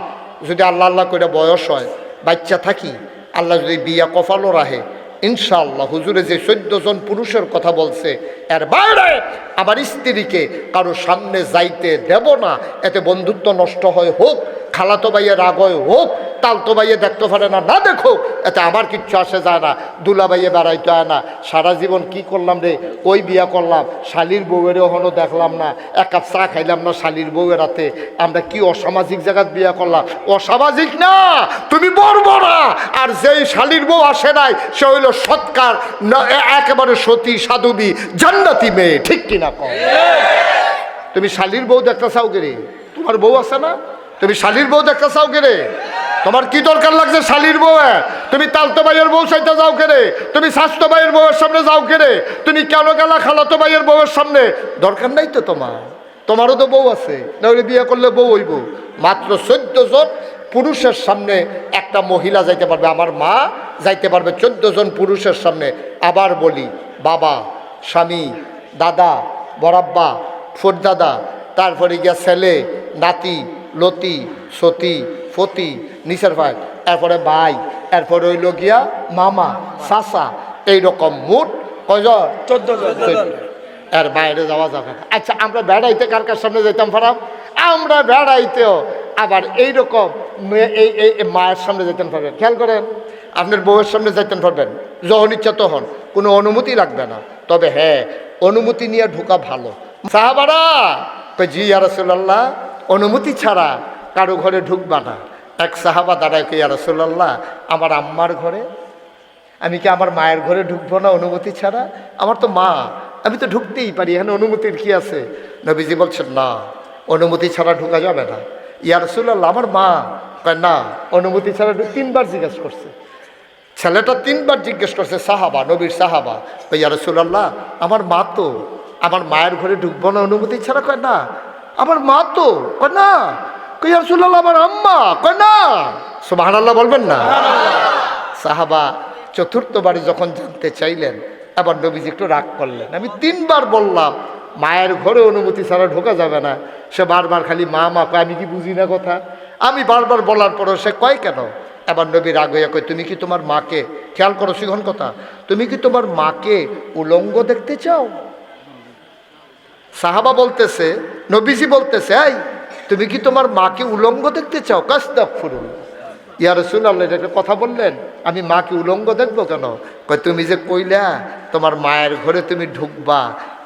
যদি আল্লাহ আল্লাহ করে বয়স হয়, বাচ্চা থাকি, আল্লাহ যদি বিয়া কপালও রাহে, ইনশাআল্লাহ হুজুরে যে 14 জন পুরুষের কথা বলছে, এর বাইরে আমার স্ত্রীকে কারো সামনে যাইতে দেব না। এতে বন্ধুত্ব নষ্ট হয় হোক, খালাতো ভাইয়ে রাগ হয় হোক, তালতো ভাইয়ে দেখতে পারে না, না দেখো, এতে আমার কিচ্ছু আসে যায় না। দুলা ভাইয়ে বেড়াইতে হয় না। সারা জীবন কি করলাম রে? ওই বিয়া করলাম, শালির বউয়ের ওখানেও দেখলাম না, 1 কাপ চা খাইলাম না শালির বউয়ের হাতে। আমরা কি অসামাজিক জায়গায় বিয়া করলাম? অসামাজিক না, তুমি বর্বরা। আর যেই শালির বউ আসে নাই, সে হইল সৎকার, একেবারে সতী সাধুবী জান্নাতি মেয়ে, ঠিক কিনা কম? তুমি শালির বউ দেখতে চাও কে রে? তোমার বউ আছে না? তুমি শালির বউ দেখতে চাও কে রে? তোমার কি দরকার লাগছে শালির বউ? তুমি তালতো ভাইয়ের বউ চাইতে যাও কে রে? তুমি স্বাস্থ্য ভাইয়ের বউয়ের সামনে যাও কে রে? তুমি কেন গেলা খালাতো ভাইয়ের বউয়ের সামনে? দরকার নাই তো তোমার, তোমারও তো বউ আছে, নাহলে বিয়ে করলে বউ হইব। মাত্র 14 জন পুরুষের সামনে একটা মহিলা যাইতে পারবে, আমার মা যাইতে পারবে 14 জন পুরুষের সামনে। আবার বলি, বাবা, স্বামী, দাদা, বড়াব্বা, ফোরদাদা, তারপরে গিয়া ছেলে, নাতি, লতি, সতী, ফতি, নিচের ভাই, এরপরে ভাই, এরপরে হইল গিয়া মামা, চাচা, এইরকম মোট কয়জন? 14 জন। এর বাইরে যাওয়া যাবে না। আচ্ছা, আমরা বেড়াইতে কার কার সামনে যেতাম পারাম? আমরা বেড়াইতেও আবার এইরকম এই এই মায়ের সামনে যেতেন পারবেন। খেয়াল করেন, আপনার বউয়ের সামনে যেতেন পারবেন যখন ইচ্ছা তখন, কোনো অনুমতি লাগবে না। তবে হ্যাঁ, অনুমতি নিয়ে ঢোকা ভালো। সাহাবারা কই, জি ইয়া রাসূলুল্লাহ, অনুমতি ছাড়া কারো ঘরে ঢুকবা না। এক সাহাবা দাঁড়ায়, কে ইয়া রাসূলুল্লাহ, আমার আম্মার ঘরে, আমি কি আমার মায়ের ঘরে ঢুকবো না অনুমতি ছাড়া? আমার তো মা, আমি তো ঢুকতেই পারি, এখানে অনুমতির কি আছে? নবীজি বলছেন না, অনুমতি ছাড়া ঢোকা যাবে না। ইয়া রাসূলুল্লাহ, আমার মা। কয় না, অনুমতি ছাড়া তিনবার জিজ্ঞেস করছে ছেলেটা, তিনবার জিজ্ঞেস করছে সাহাবা, নবীর সাহাবা। কই ইয়া রাসূলুল্লাহ, আমার মা তো, আমার মায়ের ঘরে ঢুকবো না অনুমতি ছাড়া? কয় না। আমার মা তো? কয় না। কই ইয়া রাসূলুল্লাহ, আমার আম্মা? কয় না। সুবহানাল্লাহ বলবেন না? সাহাবা চতুর্থবারে যখন জানতে চাইলেন, আবার নবীজি একটু রাগ করলেন। আমি তিনবার বললাম মায়ের ঘরে অনুমতি ছাড়া ঢোকা যাবে না, সে বারবার খালি মা মা কয়। আমি কি বুঝি না কথা? আমি বারবার বলার পরও সে কয় কেন? এবার নবী রাগ হইয়া কয়, তুমি কি তোমার মাকে, খেয়াল করো শিখন কথা, তুমি কি তোমার মাকে উলঙ্গ দেখতে চাও? সাহাবা বলতেছে, নবীজি বলতেছে, এই তুমি কি তোমার মাকে উলঙ্গ দেখতে চাও? কাস্তাগফিরুল্লাহ, ইয়া রাসূলুল্লাহ, এটা একটা কথা বললেন? আমি মাকে উলঙ্গ দেখবো কেন? কয় তুমি যে কইলা তোমার মায়ের ঘরে তুমি ঢুকবা,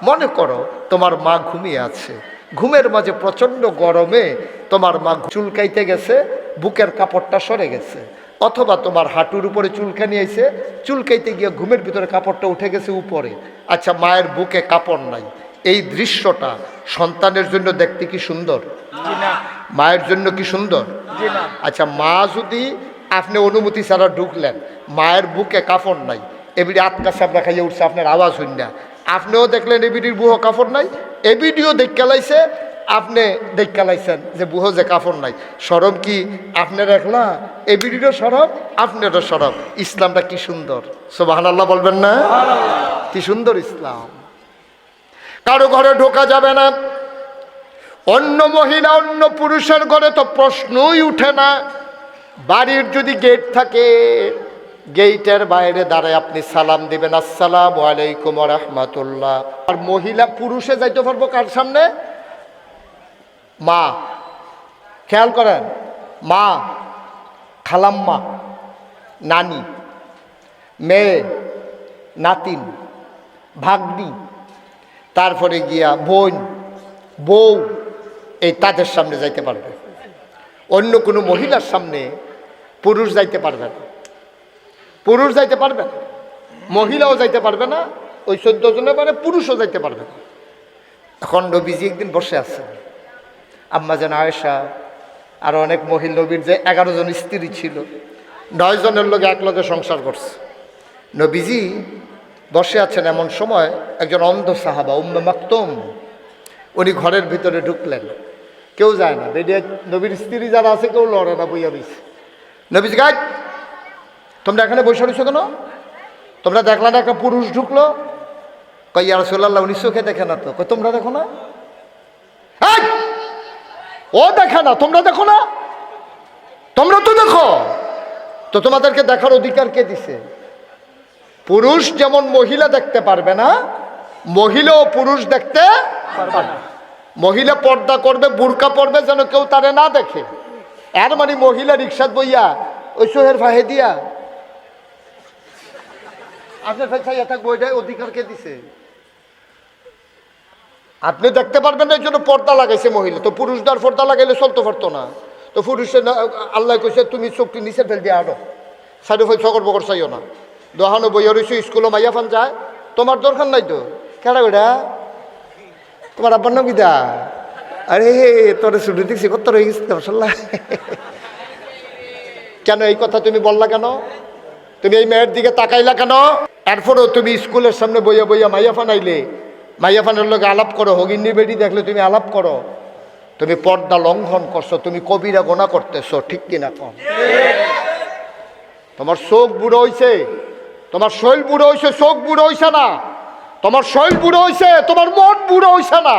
মনে করো তোমার মা ঘুমিয়ে আছে, ঘুমের মাঝে প্রচণ্ড গরমে তোমার মা চুলকাইতে গেছে, বুকের কাপড়টা সরে গেছে, অথবা তোমার হাঁটুর উপরে চুলকানি আইছে, চুলকাইতে গিয়ে ঘুমের ভিতরে কাপড়টা উঠে গেছে উপরে। আচ্ছা, মায়ের বুকে কাপড় নাই, এই দৃশ্যটা সন্তানের জন্য দেখতে কি সুন্দর? মায়ের জন্য কি সুন্দর? আচ্ছা, মা যদি আপনি অনুমতি ছাড়া ঢুকলেন, মায়ের বুকে কাপড় নাই, এবিডি আটকা সাবরা খাইয়ে উঠছে, আপনার আওয়াজ হইন না, আপনিও দেখলেন এবিডির বুহ কাপড় নাই, এবিডিও দেখে লাইছে, আপনি দেখে লাইছেন যে বুহ যে কাপড় নাই। সরম কি আপনার একলা? এবিডিরও সরব, আপনারও সরব। ইসলামটা কি সুন্দর, সুবহানাল্লাহ বলবেন না? কি সুন্দর ইসলাম। কারো ঘরে ঢোকা যাবে না, অন্য মহিলা অন্য পুরুষের ঘরে তো প্রশ্নই উঠে না। বাড়ির যদি গেট থাকে, গেটের বাইরে দাঁড়ায় আপনি সালাম দিবেন, আসসালামু আলাইকুম ওয়া রাহমাতুল্লাহ। আর মহিলা পুরুষে যাইতে পারবো কার সামনে? মা। খেয়াল করেন, মা, খালাম্মা, নানি, মেয়ে, নাতিন, ভাগ্নি, তারপরে গিয়া বোন, বউ, এই তাদের সামনে যাইতে পারবে। অন্য কোনো মহিলার সামনে পুরুষ যাইতে পারবে না, পুরুষ যাইতে পারবে না, মহিলাও যাইতে পারবে না, ওই 14 জনের মানে পুরুষও যাইতে পারবে না। এখন নবীজি একদিন বসে আছেন, আম্মা জান আয়েশা আর অনেক মহিলা, নবীর যে 11 জন স্ত্রী ছিল, 9 জনের লোক এক লগে সংসার করছে। নবীজি বসে আছেন, এমন সময় একজন অন্ধ সাহাবা উম্মে মাকতুম, উনি ঘরের ভিতরে ঢুকলেন। কেউ যায় না, বেরিয়ে নবীর স্ত্রী যারা আছে কেউ লড়ে না, বইয়া রয়েছে। নবীজি গাই, তোমরা এখানে বসে রয়েছো কেন? তোমরা দেখলা না একটা পুরুষ ঢুকলো? কই ইয়া রাসূলুল্লাহ, উনি চোখে দেখে না তো। কই তোমরা দেখো না? ও দেখে না, তোমরা দেখো না? তোমরা তো দেখো। তো তোমাদেরকে দেখার অধিকার কে দিছে? পুরুষ যেমন মহিলা দেখতে পারবে না, মহিলা ও পুরুষ দেখতে পারবে না। মহিলা পর্দা করবে, বুরকা পরবে যেন কেউ তারে না দেখে। এর মানে মহিলা রিক্সাত বইয়া ওই সোহের ফাহে দিয়া আপনার ফাইয়া থাকবো, ওইটাই অধিকার কে দিছে? আপনি দেখতে পারবেন না, এই জন্য পর্দা লাগাইছে মহিলা। তো পুরুষদের পর্দা লাগাইলে চলতে পারতো না। তো পুরুষের আল্লাহ কইছে তুমি চোখটি নিচে ফেল দিয়ে আনো, সাইডে ফেল সকর বকর চাইও না। দোহানো বইয়া রয়েছে, স্কুলে মাইয়া ফান যায়, তোমার দরকার নাই তো। কেন ওইটা তোমার আব্বার নাম কিদা? আরে তোর ছুটি দেখছি কত রয়ে গেছে মাশাআল্লাহ। কেন এই কথা তুমি বললা কেন? তুমি এই মেয়ের দিকে তাকাইলা কেন? এরপরেও তুমি স্কুলের সামনে বইয়া বইয়া মাইয়া ফানাইলে, মাইয়া ফানের লোক আলাপ করো, হগিন্নি বেটি দেখলে তুমি আলাপ করো, তুমি পর্দা লঙ্ঘন করছো, তুমি কবিরা গোনা করতেছো, ঠিক কিনা কম? তোমার চোখ বুড়ো হইছে, তোমার শরীর বুড়ো হইছে, চোখ বুড়ো হইছে না। তোমার শরীর বুড়ো হইছে, তোমার মন বুড়ো হইছে না।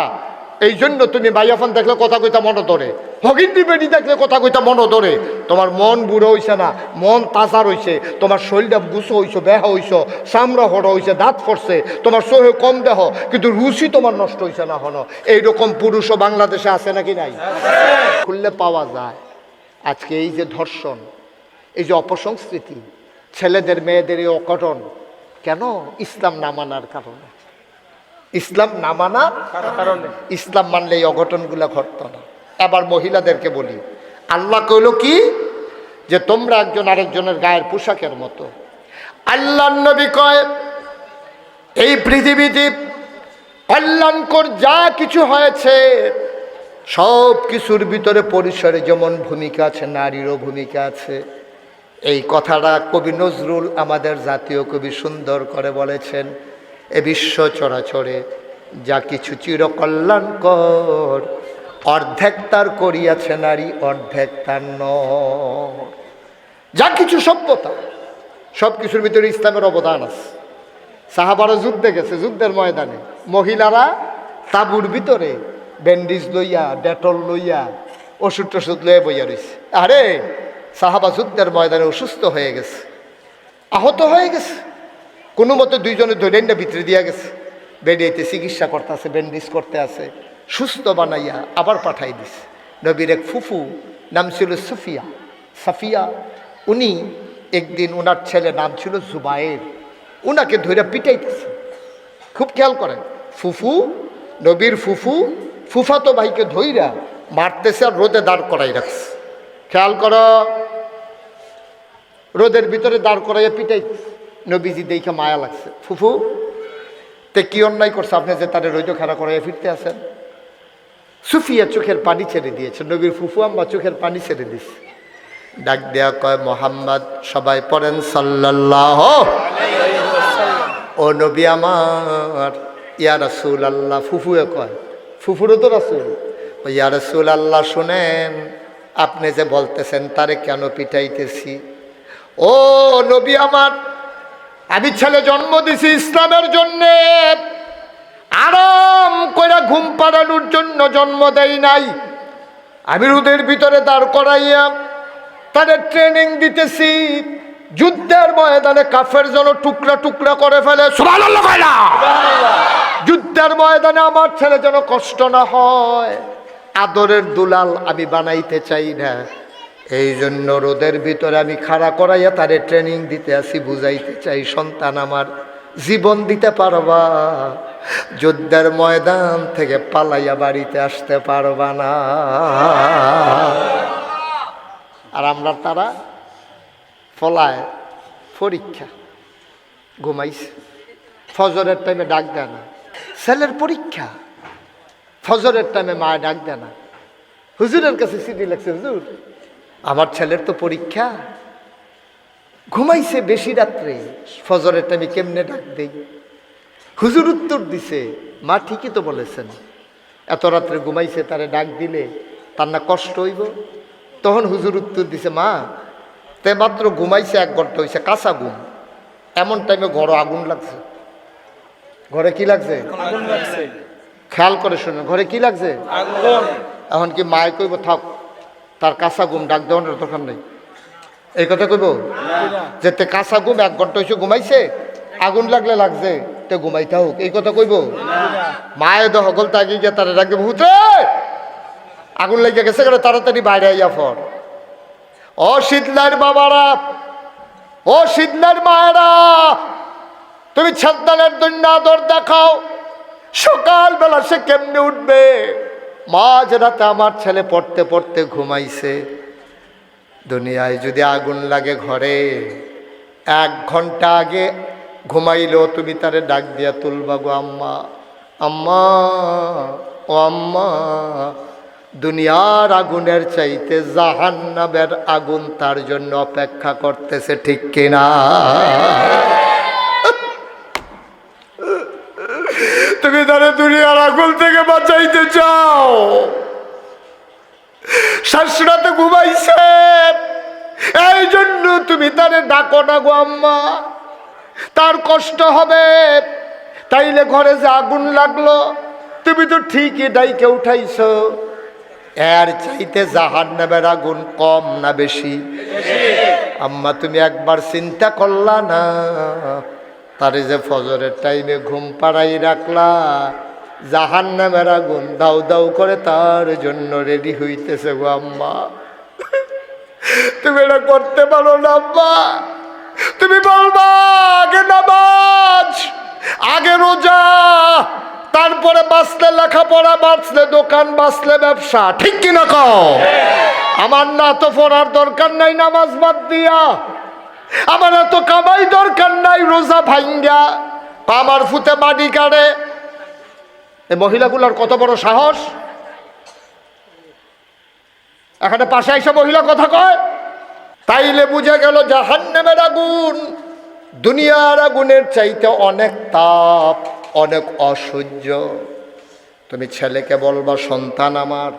এই জন্য তুমি মাইয়াফান দেখলে কথা কইতা মনে ধরে, হগিন্নি বেটি দেখলে কথা কইতা মনে ধরে। তোমার মন বুড়ো হইছে না, মন তাজা রইছে, তোমার শরীরটা গুছো হইছো, বেহা হইছো, চামড়া হড় হইছে, দাঁত পড়ছে, তোমার সহে কম দেহ, কিন্তু রুচি তোমার নষ্ট হইছে না। হনো এইরকম পুরুষও বাংলাদেশে আছে নাকি নাই? খুললে পাওয়া যায়। আজকে এই যে ধর্ষণ, এই যে অপসংস্কৃতি, ছেলেদের মেয়েদের এই অঘটন, কেন? ইসলাম না মানার কারণে। ইসলাম না মানার কারণে। ইসলাম মানলে এই অঘটনগুলো ঘটত না। এবার মহিলাদেরকে বলি, আল্লাহ কইল কি? যে তোমরা একজন আরেকজনের গায়ের পোশাকের মতো। আল্লাহর নবী কয়, এই পৃথিবীতে কল্যাণকর যা কিছু হয়েছে সব কিছুর ভিতরে পরিসরে যেমন ভূমিকা আছে, নারীরও ভূমিকা আছে। এই কথাটা কবি নজরুল আমাদের জাতীয় কবি সুন্দর করে বলেছেন, এ বিশ্ব চরাচরে যা কিছু চিরকল্যাণকর, অর্ধেক তার করিয়াছে নারী, অর্ধেক তার নর। যা কিছু সভ্যতা, সব কিছুর ভিতরে ইসলামের অবদান আছে। সাহাবারা যুদ্ধে গেছে, যুদ্ধের ময়দানে মহিলারা তাঁবুর ভিতরে ব্যান্ডিজ লইয়া, ডেটল লইয়া, ওষুধ টষুধ লইয়া বইয়া রয়েছে। আরে সাহাবা যুদ্ধের ময়দানে অসুস্থ হয়ে গেছে, আহত হয়ে গেছে, কোনো মতে দুইজনে ধৈর্যটা ভিতরে দিয়া গেছে, বেরিয়েতে চিকিৎসা করতে আছে, ব্যান্ডিজ করতে আছে, সুস্থ বানাইয়া আবার পাঠাই দিছে। নবীর এক ফুফু নাম ছিল সাফিয়া, উনি একদিন ওনার ছেলে নাম ছিল জুবায়ের, উনাকে ধরে পিটাইতেছে। খুব খেয়াল করেন, নবীর ফুফাতো ভাইকে ধইরা মারতেছে আর রোদে দাঁড় করাই রাখছে। খেয়াল করো, রোদের ভিতরে দাঁড় করাইয়া পিটাইতেছে। নবীজি দেখে মায়া লাগছে, ফুফু তে কি অন্যায় করছে আপনি যে তাদের রোদ খাড়া করাইয়া ফিরতে আসেন? সুফিয়া চোখের পানি ছেড়ে দিয়েছে, নবীর ফুফু আম্মা চোখের পানি ছেড়ে দিছে। ডাক দেয়া কয়, মোহাম্মদ, সবাই পড়েন সাল্লাল্লাহু আলাইহি ওয়াসাল্লাম। ও নবী আমার, ইয়া রাসূলুল্লাহ। ফুফুয়ে কয়, ফুফুরও তো রাসূল। ও ইয়া রাসূলুল্লাহ, শুনেন, আপনি যে বলতেছেন তারে কেন পিটাইতেছি? ও নবী আমার, আমি ছেলে জন্ম দিছি ইসলামের জন্যে, আরাম করে ঘুম পাড়ানোর জন্য জন্ম দেই নাই। আমি রোদের ভিতরে দাঁড় করাইয়া তাদের ট্রেনিং দিতেছি, যুদ্ধের ময়দানে কাফের যেন টুকরা টুকরা করে ফেলে। সুবহানাল্লাহ কয়লা। যুদ্ধের ময়দানে আমার ছেলে যেন কষ্ট না হয়, আদরের দুলাল আমি বানাইতে চাই না। এই জন্য রোদের ভিতরে আমি খাড়া করাইয়া তারে ট্রেনিং দিতে আসি, বুঝাইতে চাই, সন্তান আমার জীবন দিতে পারবা, যুদ্ধের ময়দান থেকে পালাইয়া বাড়িতে আসতে পারবা না। আর আমরা তারা ফলায় পরীক্ষা, ঘুমাইছে, ফজরের টাইমে ডাক দেয় না। ছেলের পরীক্ষা, ফজরের টাইমে মা ডাক দেয় না। হুজুরের কাছে চিঠি লাগছে, হুজুর আমার ছেলের তো পরীক্ষা, ঘুমাইছে বেশি রাত্রে, ফজরের টাইমে কেমনে ডাক দেই? হুজুর উত্তর দিছে, মা ঠিকই তো বলেছেন, এত রাত্রে ঘুমাইছে, তারে ডাক দিলে তার না কষ্ট হইব? তখন হুজুর উত্তর দিছে, মা তে মাত্র ঘুমাইছে 1 ঘন্টা হয়েছে, কাঁচা ঘুম, এমন টাইমে ঘরে আগুন লাগছে। ঘরে কি লাগছে? আগুন লাগছে। খেয়াল করে শুনে, ঘরে কি লাগছে? আগুন। এখন কি মায় কইব থাক, তার কাঁচা ঘুম, ডাক দেওয়ার দরকার নেই, এই কথা কইব? যে তে কাঁচা ঘুম 1 ঘন্টা হয়েছে ঘুমাইছে, আগুন লাগলে লাগছে, তে ঘুমাইতে হোক, এই কথা কইব? মায়ে দহগল তাগিয়ে গিয়ে তারা ডাকবে, ভূতে আগুন লেগে গেছে, তাড়াতাড়ি বাইরে আইয়া ফর। ও শীতলার বাবারা, ও শীতলার মায়েরা, তুমি সন্তানের জন্য আদর দেখাও। সকালবেলা সে কেমনে উঠবে? মাঝ রাতে আমার ছেলে পড়তে পড়তে ঘুমাইছে। দুনিয়ায় যদি আগুন লাগে ঘরে, 1 ঘন্টা আগে ঘুমাইলেও তুমি তারে ডাক দিয়া তুলবা, গো আম্মা, আম্মা, ও আম্মা। দুনিয়ার আগুনের চাইতে জাহান্নামের আগুন তার জন্য অপেক্ষা করতেছে, ঠিক কিনা? তুমি তারে দুনিয়ার আগুন থেকে বাঁচাইতে চাও, শাশুড়াতে ঘুমাইছে, এই জন্য তুমি তারে ডাকো না, গো আম্মা, তার কষ্ট হবে। তাইলে ঘরে যে আগুন লাগলো, তুমি তো ঠিকই ডাইকে উঠাইছো, এর চাইতে জাহান্নামের আগুন কম না বেশি? আম্মা তুমি একবার চিন্তা করলা না, তারে যে ফজরের টাইমে ঘুম পাড়াই রাখলা, জাহান্নামের আগুন দাউ দাউ করে তার জন্য রেডি হইতেছে, গো আম্মা। তুমি এটা করতে পারো না আম্মা। তুমি বলবা আগে নামাজ, আগে রোজা, তারপরে বাঁচলে লেখাপড়া, বাঁচলে দোকান, বাঁচলে ব্যবসা, ঠিক কিনা কও? আমার না তো পড়ার দরকার নাই নামাজ বাদ দিয়া, আমার এত কামাই দরকার নাই রোজা ভাঙ্গা, আমার ফুতে মাটি কাটে, এই মহিলাগুলোর কত বড় সাহস! এখানে পাশে এসে মহিলা কথা কয়। তাইলে বুঝে গেল জাহান্নামের আগুন দুনিয়ার আগুনের চাইতে অনেক তাপ, অনেক অসহ্য। তুমি ছেলেকে বলবা সন্তান আমার,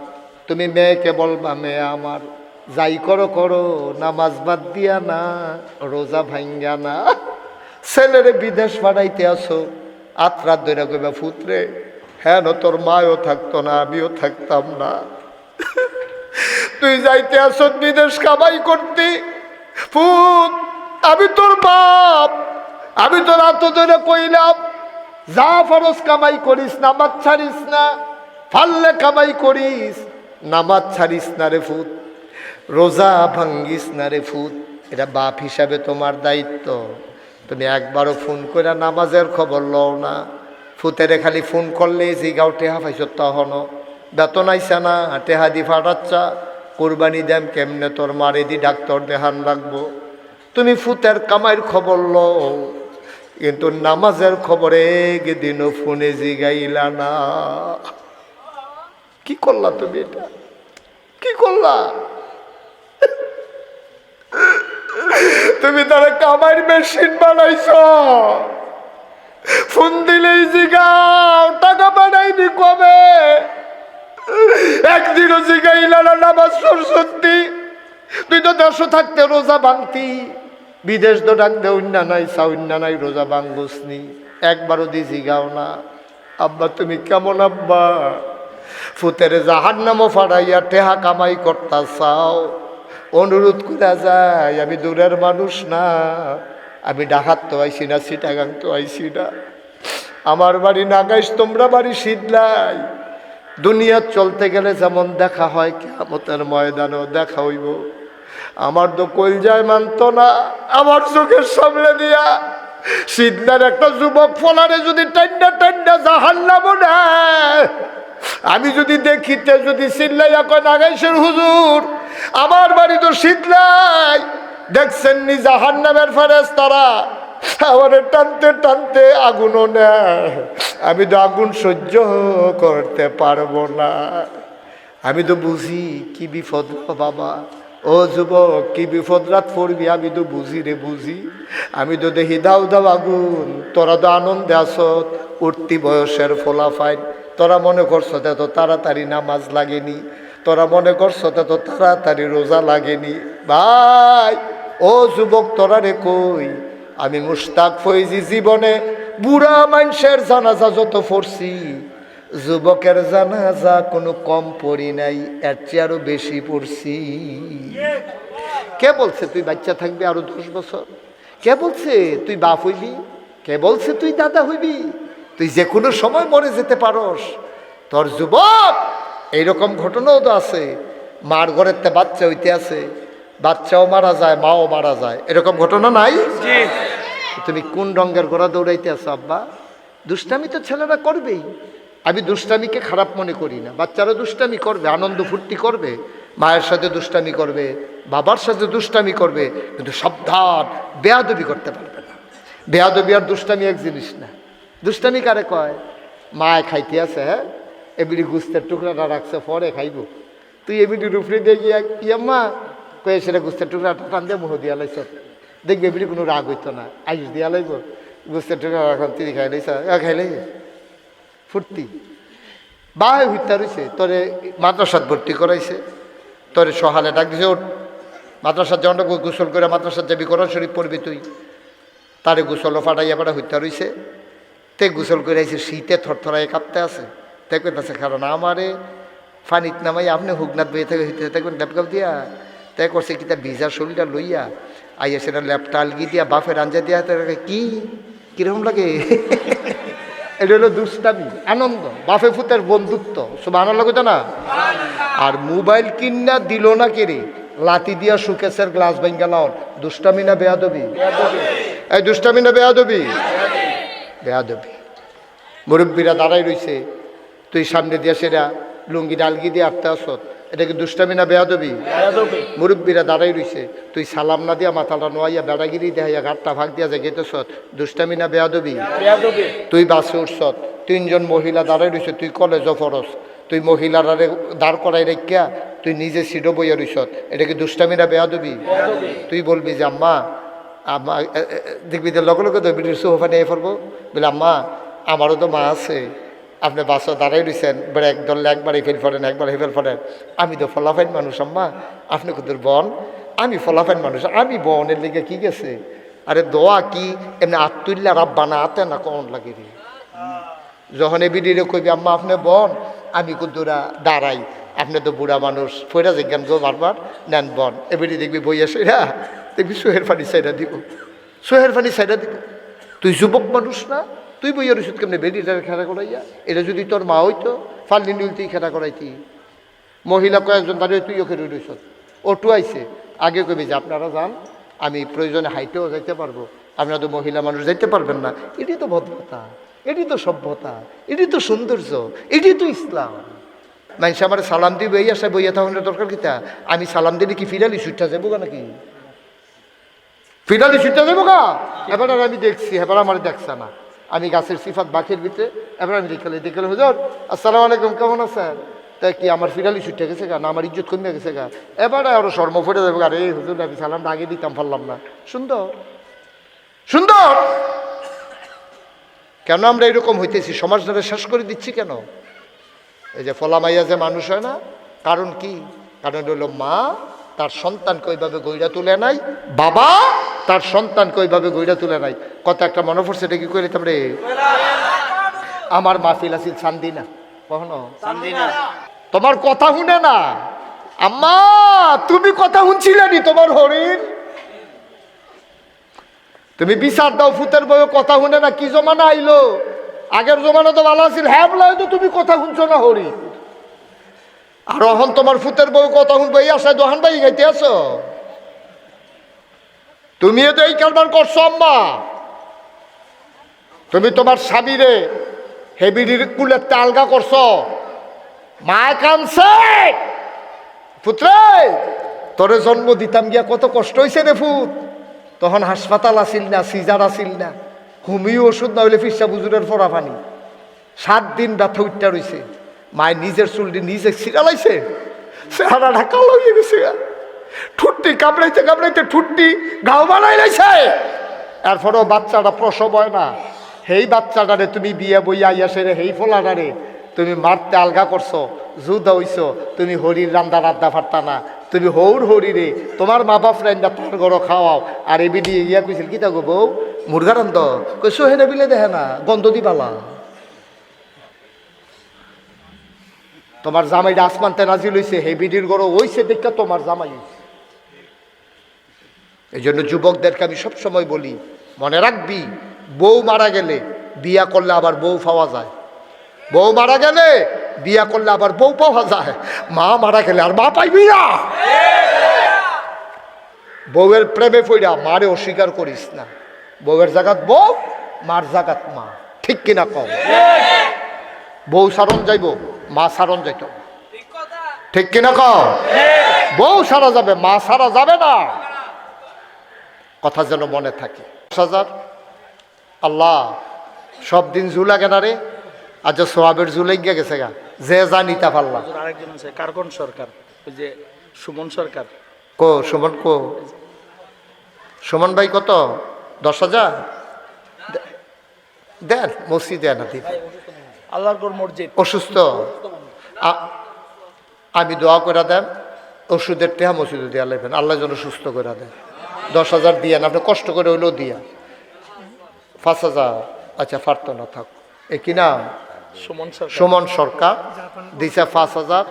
তুমি মেয়েকে বলবা মেয়ে আমার, যাই করো করো, নামাজ বাদ দিয়া না, রোজা ভাঙ্গা না। ছেলেরে বিদেশ পাঠাইতে আসো, আত্রাত ধরে কইবা ফুতরে, হ্যাঁ তোর মাও থাকতো না, আমিও থাকতাম না। তুই যাইতে আসো বিদেশ কামাই করতে, ফুত আমি তোর বাপ, আমি তোর আত্ম ধরে কইলাম যা ফরজ কামাই করিস, নামাজ ছাড়িস না, ফাললে কামাই করিস, নামাজ ছাড়িস না রে ফুত, রোজা ভাঙ্গিস না রে ফুত। এটা বাপ হিসাবে তোমার দায়িত্ব। তুমি একবারও ফোন করে নামাজের খবর লও না। ফুতেরে খালি ফোন করলে জিগাও টেহা পাইছ, তখন বেতন আইসা না, টেহা দি ফাটাচ্ছা, কোরবানি দেম কেমনে, তোর মারে দি ডাক্তার দেহান লাগবো। তুমি ফুতের কামাইয়ের খবর লও, কিন্তু নামাজের খবরে একদিনও ফোনে জিগাইলা না। কি করলা তুমি? এটা কি করলা তুমি? তারা কামাইয়ের মেশিন বানাইছ। ফোন দিলেই জিগাও টাকা বানাইবি কবে, একদিনও জিগাইলা না নামাজ সত্যি। তুই তো দেশে থাকতে রোজা ভাঙতি, বিদেশ তো ডাকতে অন্য নাই, অন্য নাই, রোজা ভাঙ্গসনি, একবারও দি জিগাও না। আব্বা তুমি কেমন আব্বা? ফুতেরে জাহান্নামও ফাড়াইয়া টেহা কামাই করতা চাও, অনুরোধ করে যায়, আমি দূরের মানুষ না, আমি ডাকাত তো আইসি না, চিটাগাং তো আইসি না, আমার বাড়ি নাগাইশ, তোমরা বাড়ি শীতলাই। দুনিয়া চলতে গেলে যেমন দেখা হয়, কিয়ামতের ময়দানেও দেখা হইব। আমার তো কলজায় মানতো না, আমার চোখের সামনে দিয়া শীতলার একটা যুবক ফলারে যদি টান্ডা টান্ডা জাহান্নাম নেয়, আমি যদি দেখিতে যদি চিল্লাইয়া কয় নাগাইশের হুজুর আমার বাড়ি তো শীতলাই, দেখছেন নি জাহান্নামের ফেরেশতারা আমারে টানতে টানতে আগুনও নেয়, আমি তো আগুন সহ্য করতে পারবো না। আমি তো বুঝি কি বিপদ বাবা, ও যুবক কি বিপদ রাত পড়বি, আমি তো বুঝি রে বুঝি। আমি তো দেখি দাও দাও আগুন, তোরা তো আনন্দে আসত, উঠতি বয়সের ফোলাফাইন, তোরা মনে করছো এত তাড়াতাড়ি নামাজ লাগেনি, তোরা মনে করছো এত তাড়াতাড়ি রোজা লাগেনি। ভাই ও যুবক তোরা রে কই, আমি মুশতাক ফৈজি জীবনে বুড়া মানুষের জানাজা যত পড়ছি, যুবকের জানাজা কোনো কম পড়ি নাই, এর চেয়ে আরো বেশি পড়ছি। কে বলছে তুই বাচ্চা থাকবি আরো 10 বছর? কে বলছে তুই বাপ হইবি? কে বলছে তুই দাদা হইবি? তুই যে কোনো সময় মরে যেতে পারস। তোর যুবক এইরকম ঘটনাও তো আছে, মার ঘরের তে বাচ্চা হইতে আছে, বাচ্চাও মারা যায়, মাও মারা যায়, এরকম ঘটনা নাই? তুমি কোন রঙের ঘোড়া দৌড়াইতে আছো আব্বা? দুষ্টামি তো ছেলেরা করবেই, আমি দুষ্টামিকে খারাপ মনে করি না। বাচ্চারা দুষ্টামি করবে, আনন্দ ফুর্তি করবে, মায়ের সাথে দুষ্টামি করবে, বাবার সাথে দুষ্টামি করবে, কিন্তু সাবধান, বেয়াদবি করতে পারবে না। বেয়াদবি আর দুষ্টামি এক জিনিস না। দুষ্টামি কারে কয়? মায় খাইতে আছে, হ্যাঁ এবিডি গুস্তের টুকরাটা রাখছে, পরে খাইব, তুই এবিডির উপরে দিয়ে গিয়ে ইয়াম্মা কয়ে সেটা গুস্তের টুকরাটা টান দিয়ে মুহ দিয়া লাইছ, দেখবি এবিডি কোনো রাগ হইতো না, আইস দিয়া লাইব, গুস্তের টুকরা রাখন তিনি খাই লাইছ, খাইলে ফুর্তি। বাহে হইতা রয়েছে, তোরে মাদ্রাসাত ভর্তি করাইছে, তোরে সহালে ডাক দিছে, ওর মাদ্রাসার যখন গোসল করে মাদ্রাসার যাবি, কোরআন শরীফ পড়বি তুই, তারে গোসলও ফাটাইয়া ফাটা হইতা রয়েছে, তে গোসল করে আইছে, শীতে থরথরাই কাঁপতে আছে, তে কইতাছে কারণ আমারে ফানিত নামাই আপনি হুকনাথ বইয়ে থেকে হইতে দেখবেন ল্যাপটপ দিয়া, তাই করছে কি তার ভিজার শরীরটা লইয়া আইয়া সেটা ল্যাপটা আলগি দিয়া বাফের আঞ্জা দিয়া, কি কিরকম লাগে? এটা হলো দুষ্টামি, আনন্দ, বাফে ফুতের বন্ধুত্ব, সব আনন্দ লাগতো না। আর মোবাইল কিনা দিল না কেড়ে, লাতি দিয়া সুকেশের গ্লাস ভাঙ্গা লাও, দুষ্টামি না বেয়াদবি? এই দুষ্টামি না বেয়াদবি? বেয়াদবি। মুরব্বীরা দাঁড়াই রইছে, তুই সামনে দিয়া সেরা লুঙ্গি ডালগি দিয়ে আটতে আসত, এটা কি দুষ্টামি না বেয়াদবি? মুরব্বীরা দাঁড়াই রইছে, তুই সালাম না দিয়া মাথাটা নোয়াইয়া বেড়াগিরি দেখাইয়া ঘাটটা ভাগ দিয়া যায় গেতেছ, দুষ্টামি না বেয়াদবি? তুই বাসে উঠছ, 3 জন মহিলা দাঁড়াই রইছে, তুই কলেজ ফরস, তুই মহিলারা দাঁড় করাই রেখিয়া তুই নিজে সিডো বইয়া রইছ, এটা কি দুষ্টামি না বেয়াদবি? তুই বলবি যে আম্মা আম্মা, দেখবি যে লগে লগে তো বিটির সোফা নিয়ে পড়বো, বলে আম্মা আমারও তো মা আছে, আপনি বাসা দাঁড়াই রয়েছেন, ব্রেক ধরলে একবার ফেল পড়েন, একবার ফেল পড়েন, আমি তো ফলাফাইন মানুষ আম্মা, আপনি কুদুর বন, আমি ফলাফাইন মানুষ, আমি বনের লিগে কি গেছে, আরে দোয়া কি এমনি আত্মুল্লা রাব্বা না আতে না কন লাগে রে। যখন এ বিডিরে কইবি আম্মা আপনি বন, আমি কুদুরা দাঁড়াই, আপনি তো বুড়া মানুষ ফইরা জিজ্ঞান গো বারবার নেন বন, এবিডি দেখবি বইয়া সেরা দেখবি সোহের পানি সাইডা দিব, সোহের পানি সাইডা দিব। তুই যুবক মানুষ না, তুই বইয়ার ওষুধ কেমনি বেডিটার খেলা করাইয়া, এটা যদি তোর মা হইতো ফাল্লি নিলতেই খেলা করাইতি। মহিলা কয়েকজন দাঁড়িয়ে তুই ওকে রইস, ওটু আইসে আগে কবি যে আপনারা যান, আমি প্রয়োজনে হাইটেও যাইতে পারবো, আপনারা তো মহিলা মানুষ যাইতে পারবেন না। এটি তো ভদ্রতা, এটি তো সভ্যতা, এটি তো সৌন্দর্য, এটি তো ইসলাম। মানুষ আমার সালাম দিয়ে বই আসে, বইয়া তাহলে দরকার কিতা, আমি সালাম দিলে কি ফিরালি সুইটটা যাবো গা নাকি? ফিরালি সুইটটা যাবো গা? এবার আমি দেখছি, এবার আমার দেখছে না, আমি গাছের সিফাত বাকির ভিতরে, এবার আমি দেখলে হুজুর আসসালামু আলাইকুম কেমন আছেন, তাই কি আমার ফিরালি ছুটে গেছে গা, না আমার ইজ্জত কমে গেছে গা, এবার আরো শর্ম ফেটে যাবে, আরে হুজুর আমি সালামটা আগে দিতাম পারলাম না। সুন্দর সুন্দর, কেন আমরা এরকম হইতেছি, সমাজ ধরে শেষ করে দিচ্ছি কেন? এই যে ফলামাইয়া যে মানুষ হয় না, কারণ কি? কারণ হলো মা তার সন্তানকে ওইভাবে গইরা তুলে নাই, বাবা তার সন্তানকে ওইভাবে গইরা তুলে নাই। কত একটা মনে পড়ছে, এটা কি করে দিতাম রে? আমার মাহফিল আছিল চান্দিনা, কখনো তোমার কথা শুনে না আম্মা, তুমি কথা শুনছিলে নি তোমার হরিণ? তুমি বিচার দাও ফুতের বইও কথা শুনে না, কি জমানা আইলো? আগের জমানা তো ভালো আছিল, হ্যাঁ বলে তো তুমি কথা শুনছো না হরিণ। আর এখন তোমার ফুতের বউ কথা শুনবো, এই আশায় দোহান ভাই গাইতে আছো, তুমিও তো এই কারবার করছো আম্মা। তুমি তোমার স্বামীরে হেবিডির কুলের আলগা করছো, মায় কানছে, পুত্রে তোরে জন্ম দিতাম গিয়া কত কষ্ট হয়েছে রে ফুত, তখন হাসপাতাল আসিল না, সিজার আসিল না, হোমিও ওষুধ না হইলে ফিরসা বুজুরের ফোড়া পানি, 7 দিন ব্যথা উঠটা রয়েছে, মায়ের নিজের চুলটি নিজে ছিড়ালাইছে, চেহারাটা কালো হয়ে গেছে, ঠুট্টি কামড়াইতে কামড়াইতে ঠুট্টি গাও বানাই লাইছে। এরপরেও বাচ্চাটা প্রসব হয় না, সেই বাচ্চাটারে তুমি বিয়ে বইয়া আইয়াছে রে, সেই ফোলাটারে তুমি মারতে আলগা করছো, যুদ্ধ হইছো, তুমি হরির রান্দা রান্দা পারতা না, তুমি হৌর হরিরে তোমার মা বাপ রান্দা তার ঘর খাওয়াও। আর এ বিডি ইয়া কইছিল কি তা গো বউ মুরগা রান্ধ, কইছো হেনে বিলে দেখে না গন্ধ দিবালা, তোমার জামাইটা আসমানতে নাজিল হইছে, হে বিডির ঘর হইছে দেখা তোমার জামাই হইছে। এই জন্য যুবকদেরকে আমি সবসময় বলি, মনে রাখবি বউ মারা গেলে বিয়া করলে আবার বউ পাওয়া যায়, বউ মারা গেলে বিয়া করলে আবার বউ পাওয়া যায়, মা মারা গেলে আর মা পাইবি না। বউয়ের প্রেমে পড়া মারে অস্বীকার করিস না, বউয়ের জাগাত বউ, মার জাগাত মা, ঠিক কিনা কম? বউ সারণ যাইব, মা সারণ যাইত, ঠিক কিনা কম? বউ সারা যাবে, মা সারা যাবে না, কথা যেন মনে থাকে। 10,000 আল্লাহ সব দিন জুলা কেনা রে, আজ সোয়াবের জুলাই গিয়ে গেছে গা, যে যা নিতা পারলা। আরেকজন আছে কারকন সরকার, ওই যে সুমন সরকার, কো সুমন, কো সুমন ভাই কত? 10,000 দেন, মসজিদে না দিন, আল্লাহর ঘর মসজিদ, অসুস্থ, আমি দোয়া করে দেন, ওষুধের টেহা মসজিদে দেওয়া লাগবেন, আল্লাহ যেন সুস্থ করে দেন। 10,000 দিয়েন, আপনি কষ্ট করে হইলেও দিয়া। 5,000 আচ্ছা পারত না, থাক। এ কি নাম? সুমন সরকার, সুমন সরকার দিছে 5,000,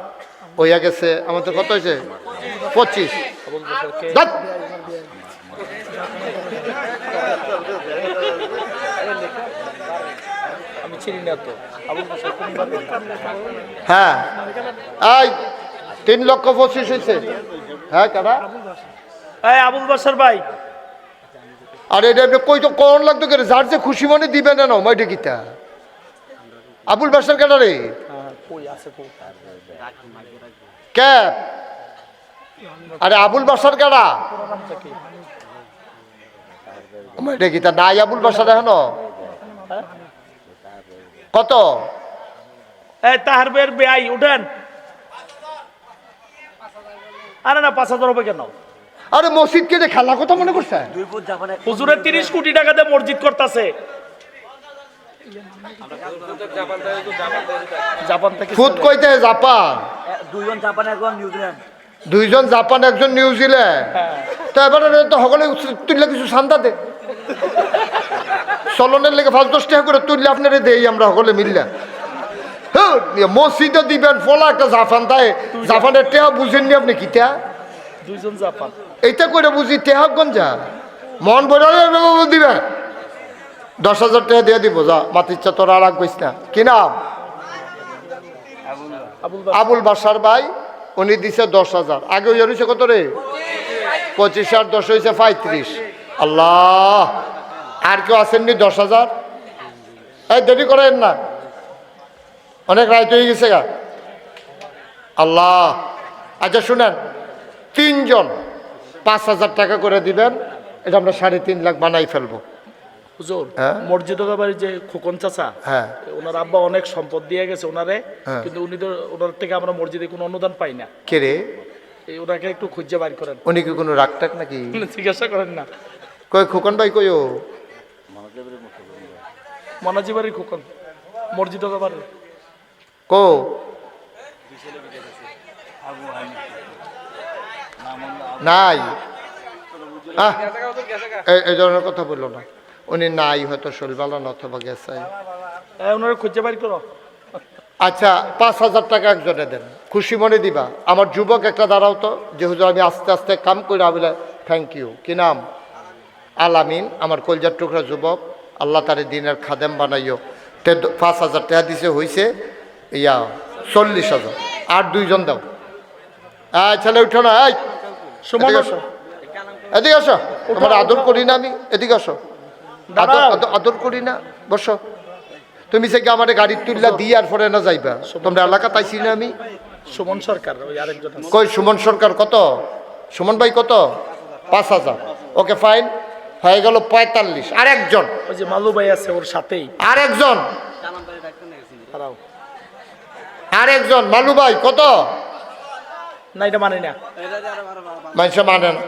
হইয়া গেছে আমাদের কত হয়েছে? 25। আমি চিনি না তো। হ্যাঁ এই 3,25,000 হয়েছে। হ্যাঁ কারা? আবুল বাসার ভাই। আর এটা কই তো কোন লাগতো করে, যার যে খুশি মনে দিবে না, মাইটে কিতা আবুল বাসার কাটা রে, কে? আরে আবুল বাসার কেডা? এটা কি তা নাই আবুল বাসার এখনো? কত? এই তাহার বের বেআই উঠেন। আরে না 5,000 হবে কেন? আরে মসজিদ কে খেলা কথা মনে করছে? হুজুরের 30 কোটি টাকা দিয়ে মসজিদ করতেছে। জাপান থেকে ফুট কইতে জাপান, দুইজন জাপান একজন নিউজিল্যান্ড। দুইজন জাপান একজন নিউজিল্যান্ড। তো এবারে তো সকলে তুললে কিছু শান্তা দে, চলনের লেগে 5-10 টাকা করে তুললে আপনারে দেই আমরা সকলে মিললে। হ্যাঁ, মসজিদে দিবেন ফলা একটা জাপান, তাই জাপানের টেহা বুঝেননি আপনি? কি টেহা? দুইজন জাপান এইটা করে বুঝি টেহা গঞ্জা মন বলে দিবেন। 10,000 টাকা দিয়ে দিব, যা মাতির চা তোর আর কইস না। কি নাম? আবুল বাসার ভাই, উনি দিছে 10,000। আগে ওই হয়েছে কত রে? 25 আর 10 হয়েছে 35। আল্লাহ, আর কেউ আসেননি 10,000? এই দেরি করেন না, অনেক রাত হয়ে গেছে গা। আল্লাহ, আচ্ছা শুনেন, 3 জন 5,000 টাকা করে দিবেন, এটা আমরা 3.5 লাখ বানাই ফেলবো। হুজুর হ্যাঁ? মসজিদ বাড়ির যে খোকন চাচা, হ্যাঁ ওনার আব্বা অনেক সম্পদ দিয়ে গেছে ওনারে, হ্যাঁ। কিন্তু উনি তো ওনার থেকে আমরা মসজিদে কোনো অনুদান পাই না। কে রে? এই ওনাকে একটু খুঁজে বাইর করেন। উনি কি কোনো রাগ টাক নাকি? জিজ্ঞাসা করেন না। কই খোকন ভাই কই? ও মানাজি বাড়ির খোকন, মসজিদ বাড়ির। কো নাই? এই ধরনের কথা বললো না, উনি নাই, হয়তো শরীর ভালো না অথবা গেছে। ওনারা খুঁজে বাইর করো। আচ্ছা 5,000 টাকা একজনে দেন, খুশি মনে দিবা। আমার যুবক একটা দাঁড়াও তো, যে হুজুর আমি আস্তে আস্তে কাম করে বলে থ্যাংক ইউ। কি নাম? আলামিন, আমার কলজার টুকরা যুবক, আল্লাহ তারে দিনের খাদেম বানাইও। 5,000 টাকা দিছে, হয়েছে 40,000। আর 2 জন দাও। ছেলে উঠো না, এই এদিকে আসো, এদিকে আসো। তোমার আদর করি না আমি? এদিকে আসো, আদর করি না? বসো। তুমি সে আমার গাড়ি তুললা দিয়ে আর পরে না যাইবা, তোমরা এলাকা তাইছি না আমি? সুমন সরকার ওই আরেকজন আছে। কই সুমন সরকার? কত? সুমন ভাই কত? 5,000। ওকে ফাইন, হয়ে গেল 45। আর একজন, ওই যে মালু ভাই আছে ওর সাথেই। আর একজন, হারাও। আর একজন মালু ভাই কত? না এটা মানি না। মানুষে মানে না।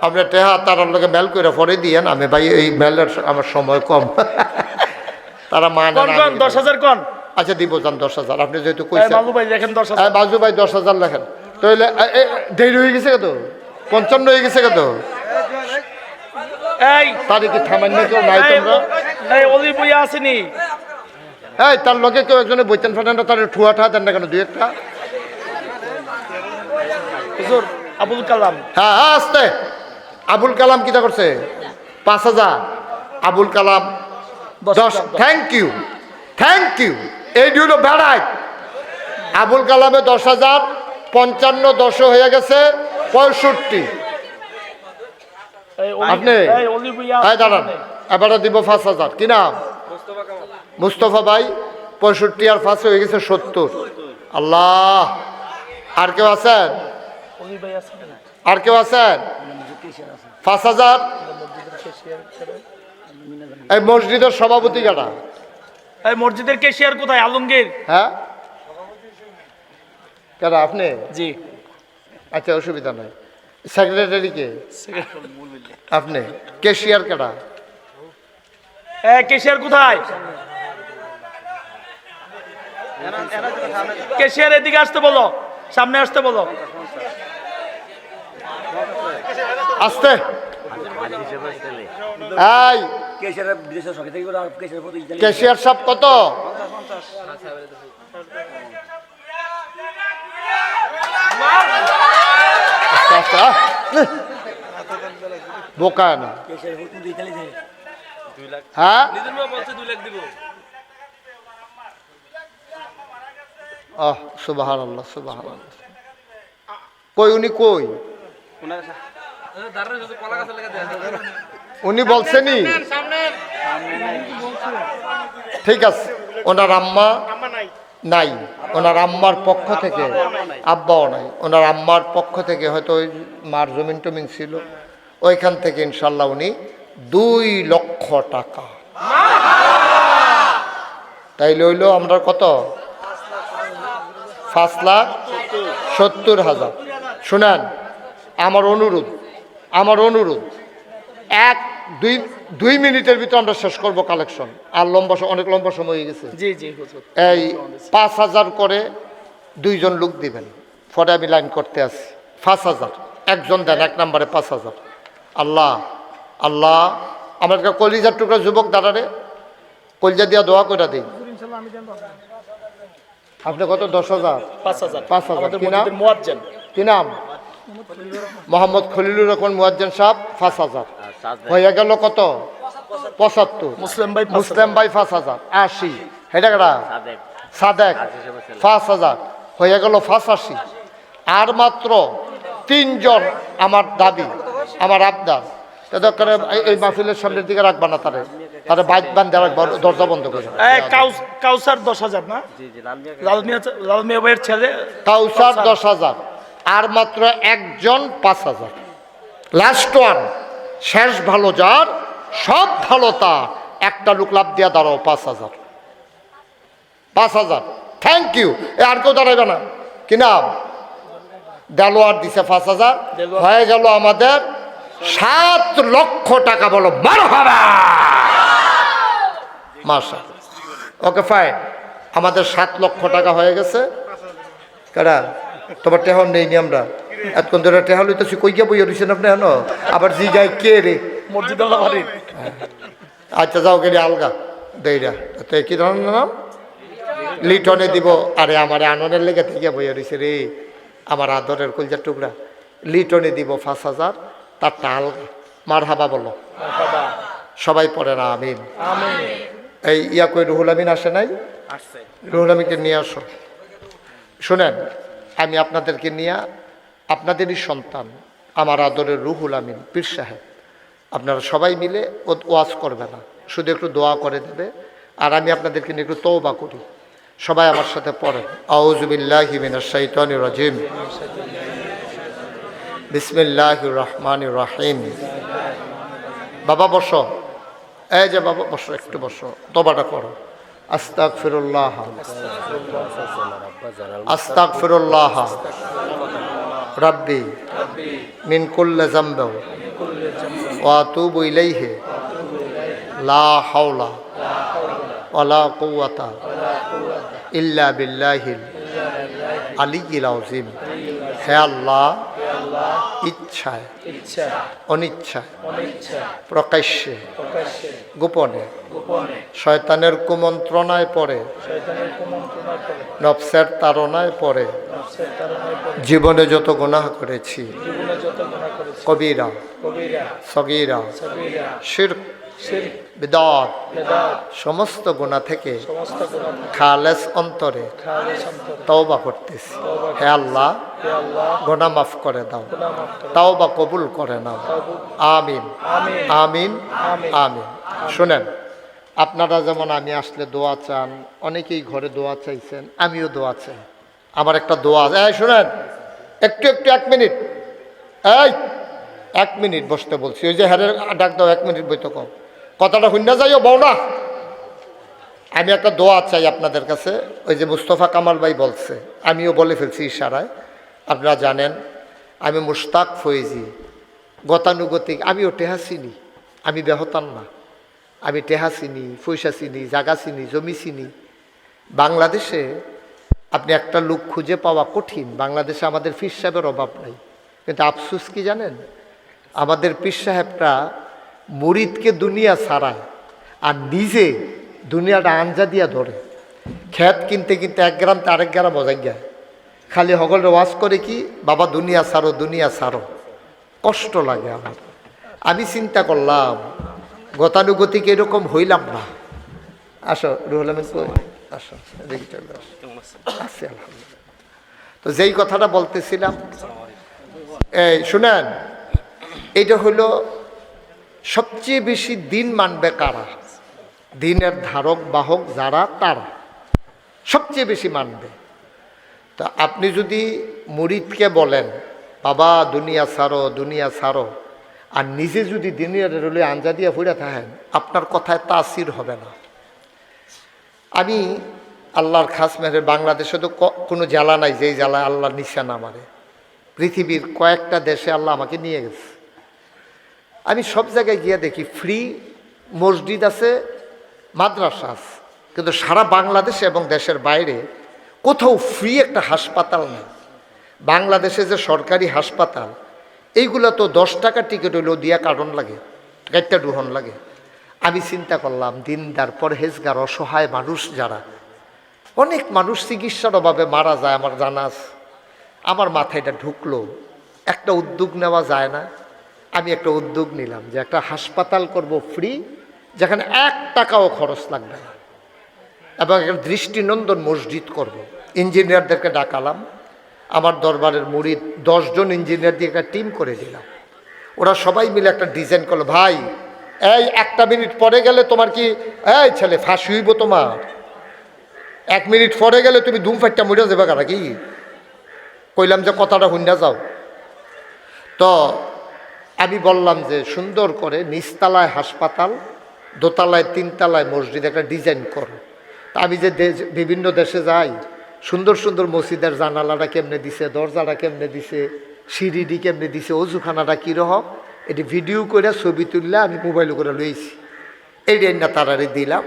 আপনি টেহা তার লোকে মেল করে পরে দিয়েন, আমি ভাই এই মেলের আমার সময় কম। তারা মানে কোন কোন 10,000 কোন? আচ্ছা দিব যান 10,000, আপনি যেহেতু এই কইছেন। মালু ভাই দেখেন 10,000। হ্যাঁ বাজু ভাই 10,000 লেখেন। তাহলে দেরি হয়ে গেছে কত? 55 হয়ে গেছে কত? এই তারিখে থামেন না কেউ? নাই তোমরা? এই অলি বইয়া আসেনি। এই তার লোকে কেউ একজনে বইতেন ফেটেন না, তার ঠুয়া ঠা দেন না কেন? 2-1টা। হুজুর আবুল কালাম। হ্যাঁ হ্যাঁ আসতে। আবুল কালাম কিটা করছে? 5,000। Abul Kalam 10। Thank you, thank you. এই হলো বেড়াই। আবুল কালামে 10,000, 55 10 হয়ে গেছে 65। এই অলি, আপনি এই অলি বইয়া এই দাঁড়ান, এবারে দিব 5,000। কি নাম? মুস্তফা ভাই 65 আর 5 হয়ে গেছে 70। আল্লাহ, আর কেউ আছেন? অলি ভাই আছে না? আর কেউ আছেন? 5,000। এই মসজিদের সভাপতি কাটা? এই মসজিদের ক্যাশিয়ার কোথায়? আলমগীর। হ্যাঁ কেডা? আপনি? জি। আচ্ছা অসুবিধা নাই। সেক্রেটারি কে? আপনি। ক্যাশিয়ার কেডা? এই ক্যাশিয়ার কোথায়? ক্যাশিয়ার এদিকে আসতে বলো, সামনে আসতে বলো। আসতে। এই ক্যাশিয়ার সাহেব কত? বোকা না? হ্যাঁ সুবহানাল্লাহ, সুবহানাল্লাহ। কই উনি? কই উনি? বলছেনি? ঠিক আছে, ওনার আম্মা নাই, ওনার আম্মার পক্ষ থেকে, আব্বাও নাই, ওনার আম্মার পক্ষ থেকে হয়তো ওই মার জমিন টমিন ছিল, ওইখান থেকে ইনশাল্লাহ উনি 2 লক্ষ টাকা, তাইলে হইল আমরা কত, 5,70,000। শুনেন, আমার অনুরোধ 1-2 মিনিটের ভিতরে আমরা শেষ করব কালেকশন, আর অনেক লম্বা সময় হয়ে গেছে। জি জি হুজুর। এই 5,000 করে 2 জন লোক দিবেন, পরে আমি লাইন করতে আসি। 5,000 একজন দেন, 1 নম্বরে 5,000। আল্লাহ আল্লাহ, আমার একটা কলিজার টুকরা যুবক দাঁড়ারে কলজা দিয়া দোয়া করে দিই। আপনি কত? 10,000। 5,000। 5,000 আমাদের কি নাম? মসজিদের মুয়াজ্জিন। কি নাম? মোহাম্মদ খলিলুর রহমান মুয়াজ্জিন সাহেব 5,000। হয়ে গেল কত? 75। মুসলিম ভাই মুসলিম ভাই 5,000। 80। এটা কেডা? সাদেক 5,000। হয়ে গেল 85। আর মাত্র 3 জন আমার দাবি, আমার আবদার। এই মাহফিলের সামনের দিকে রাখবা না, তারে বাইক বান্ধে রাখবা, দরজা বন্ধ করে। কাউসার 10,000 না? লাল মিয়া ভাইয়ের ছেলে কাউসার 10,000। আর মাত্র একজন 5,000। লাস্ট ওয়ান, শেষ ভালো যার, সব ভালো তার, একটা লোক লাভ দিয়া দাঁড়াও। 5,000। 5,000। Thank you. আর কেউ দাঁড়াইবে না। কি নাম? দেলোয়ার দিছে 5,000। হয়ে গেল আমাদের 7 লক্ষ টাকা। বলো মারহাবা। মাশাআল্লাহ। ওকে ফাইন, আমাদের 7 লক্ষ টাকা হয়ে গেছে। কারা তোমার টেহন নেইনি, আমরা এতক্ষণ ধরে টেহা লইতেছি, কই গিয়া বইয়া দিচ্ছেন আপনি? হেন আবার জি যাই কে রে? মসজিদ আল্লাহ বাড়ি। আচ্ছা যাও গেলে আলগা দেইরা তো কি ধরনের নাম? লিটনে দিব। আরে আমার আননের লেগে থেকে বইয়া দিছে রে, আমার আদরের কলজার টুকরা। লিটনে দিব 5,000, তারটা আলগা। মারহাবা বলো সবাই, পড়ে না আমিন। এই কই রুহুল আমিন আসে নাই? রুহুল আমিনকে নিয়ে আসো। শোনেন, আমি আপনাদেরকে নিয়ে, আপনাদেরই সন্তান, আমার আদরের রুহুল আমিন পীর সাহেব, আপনারা সবাই মিলে ওয়াজ করবে না, শুধু একটু দোয়া করে দেবে। আর আমি আপনাদেরকে নিয়ে একটু তওবা করি। সবাই আমার সাথে পড়েন, আউযু বিল্লাহি মিনাশ শাইতানির রাজিম, বিসমিল্লাহির রহমানির রহিম। বাবা বসো, এই যে বাবা বসো, একটু বসো, তওবাটা করো। আস্তাগফিরুল্লাহ আস্তাগফিরুল্লাহ রাব্বি মিন কুল্লি যামবিন ওয়া আতুবু ইলাইহি লা হাওলা ওয়ালা কুওয়াতা ইল্লা বিল্লাহিল আলিয়্যিল আযীম। হে আল্লাহ, ইচ্ছায় অনিচ্ছায় প্রকাশ্যে গোপনে শয়তানের কুমন্ত্রণায় পড়ে, নফসের তাড়নায় পড়ে জীবনে যত গুনাহ করেছি, কবিরা সগীরা শিরক বিদআত সমস্ত গুনাহ থেকে খালেস অন্তরে তওবা করতেছি। হে আল্লাহ, গুনাহ মাফ করে দাও, তওবা কবুল করে নাও। আমিন আমিন আমিন। শুনেন, আপনারা যেমন আমি আসলে দোয়া চান, অনেকেই ঘরে দোয়া চাইছেন, আমিও দোয়া চাই। আমার একটা দোয়া আছে। শুনেন, একটু 1 মিনিট, এই 1 মিনিট বসতে বলছি। ওই যে হ্যারের ডাক দাও, 1 মিনিট বইতে কম, কথাটা শুনে যাইও বউ না। আমি একটা দোয়া চাই আপনাদের কাছে। ওই যে মুস্তফা কামাল ভাই বলছে, আমিও বলে ফেলছি ইশারায়। আপনারা জানেন আমি মুশতাক ফয়েজি, গতানুগতিক। আমিও টেহা চিনি, আমি বেহতান না। আমি টেহা চিনি, পয়সা চিনি, জায়গা চিনি, জমি চিনি। বাংলাদেশে আপনি একটা লোক খুঁজে পাওয়া কঠিন। বাংলাদেশে আমাদের পীর সাহেবের অভাব নাই, কিন্তু আফসোস কি জানেন? আমাদের পীর সাহেবরা মুরিদকে দুনিয়া ছাড়ায় আর নিজে দুনিয়াটা আঞ্জা দিয়া ধরে। ক্ষেত কিনতে কিনতে 1 গ্রাম তে 1 গ্রাম মজাই যায়। খালি হগলের ওয়াজ করে কি, বাবা দুনিয়া ছাড়ো, দুনিয়া ছাড়ো। কষ্ট লাগে আমার। আমি চিন্তা করলাম, গতানুগতিক এরকম হইলাম না। আসো রুহুল আমিন কই, আসো দেখি চলে আসো। আলহামদুলিল্লাহ। তো যেই কথাটা বলতেছিলাম, এই শুনেন, এইটা হলো সবচেয়ে বেশি দিন মানবে কারা? দিনের ধারক বাহক যারা, তারা সবচেয়ে বেশি মানবে। তা আপনি যদি মুরিদকে বলেন বাবা দুনিয়া ছাড়ো দুনিয়া ছাড়ো, আর নিজে যদি দুনিয়ার রলে আঞ্জা দিয়া ফুড়ে থাকেন, আপনার কথায় তাসির হবে না। আমি আল্লাহর খাস মেহের, বাংলাদেশে তো কোনো জ্বালা নাই যেই জ্বালা আল্লাহর নিশানা মারে। পৃথিবীর কয়েকটা দেশে আল্লাহ আমাকে নিয়ে গেছে। আমি সব জায়গায় গিয়ে দেখি ফ্রি মসজিদ আছে, মাদ্রাসা আছে, কিন্তু সারা বাংলাদেশে এবং দেশের বাইরে কোথাও ফ্রি একটা হাসপাতাল নেই। বাংলাদেশে যে সরকারি হাসপাতাল, এইগুলো তো 10 টাকা টিকিট হইলেও দিয়া কারণ লাগে, একটা ডুহন লাগে। আমি চিন্তা করলাম দিনদার পরহেজগার অসহায় মানুষ যারা, অনেক মানুষ চিকিৎসার অভাবে মারা যায় আমার জানা আছে। আমার মাথায় এটা ঢুকলো, একটা উদ্যোগ নেওয়া যায় না? আমি একটা উদ্যোগ নিলাম যে একটা হাসপাতাল করব ফ্রি, যেখানে 1 টাকাও খরচ লাগবে না, এবং একটা দৃষ্টিনন্দন মসজিদ করব। ইঞ্জিনিয়ারদেরকে ডাকালাম, আমার দরবারের মুরিদ 10 জন ইঞ্জিনিয়ার দিয়ে একটা টিম করে দিলাম। ওরা সবাই মিলে একটা ডিজাইন করলো। ভাই এই 1 মিনিট পরে গেলে তোমার কি, এই ছেলে ফাঁসি হইব তোমার, 1 মিনিট পরে গেলে তুমি ধুম ফাইটটা মরে যাবে কারা কি? কইলাম যে কথাটা হুন্ডা যাও। তো আমি বললাম যে সুন্দর করে নিচতলায় হাসপাতাল, দোতলায় 3 তলায় মসজিদ একটা ডিজাইন করো। তা আমি যে বিভিন্ন দেশে যাই, সুন্দর সুন্দর মসজিদের জানালাটা কেমনে দিছে, দরজাটা কেমনে দিছে, সিঁড়িটি কেমনে দিছে, অজুখানাটা কীরকম, এটি ভিডিও করে ছবি তুললে আমি মোবাইল করে লইছি। এই আইনা তারারে দিলাম,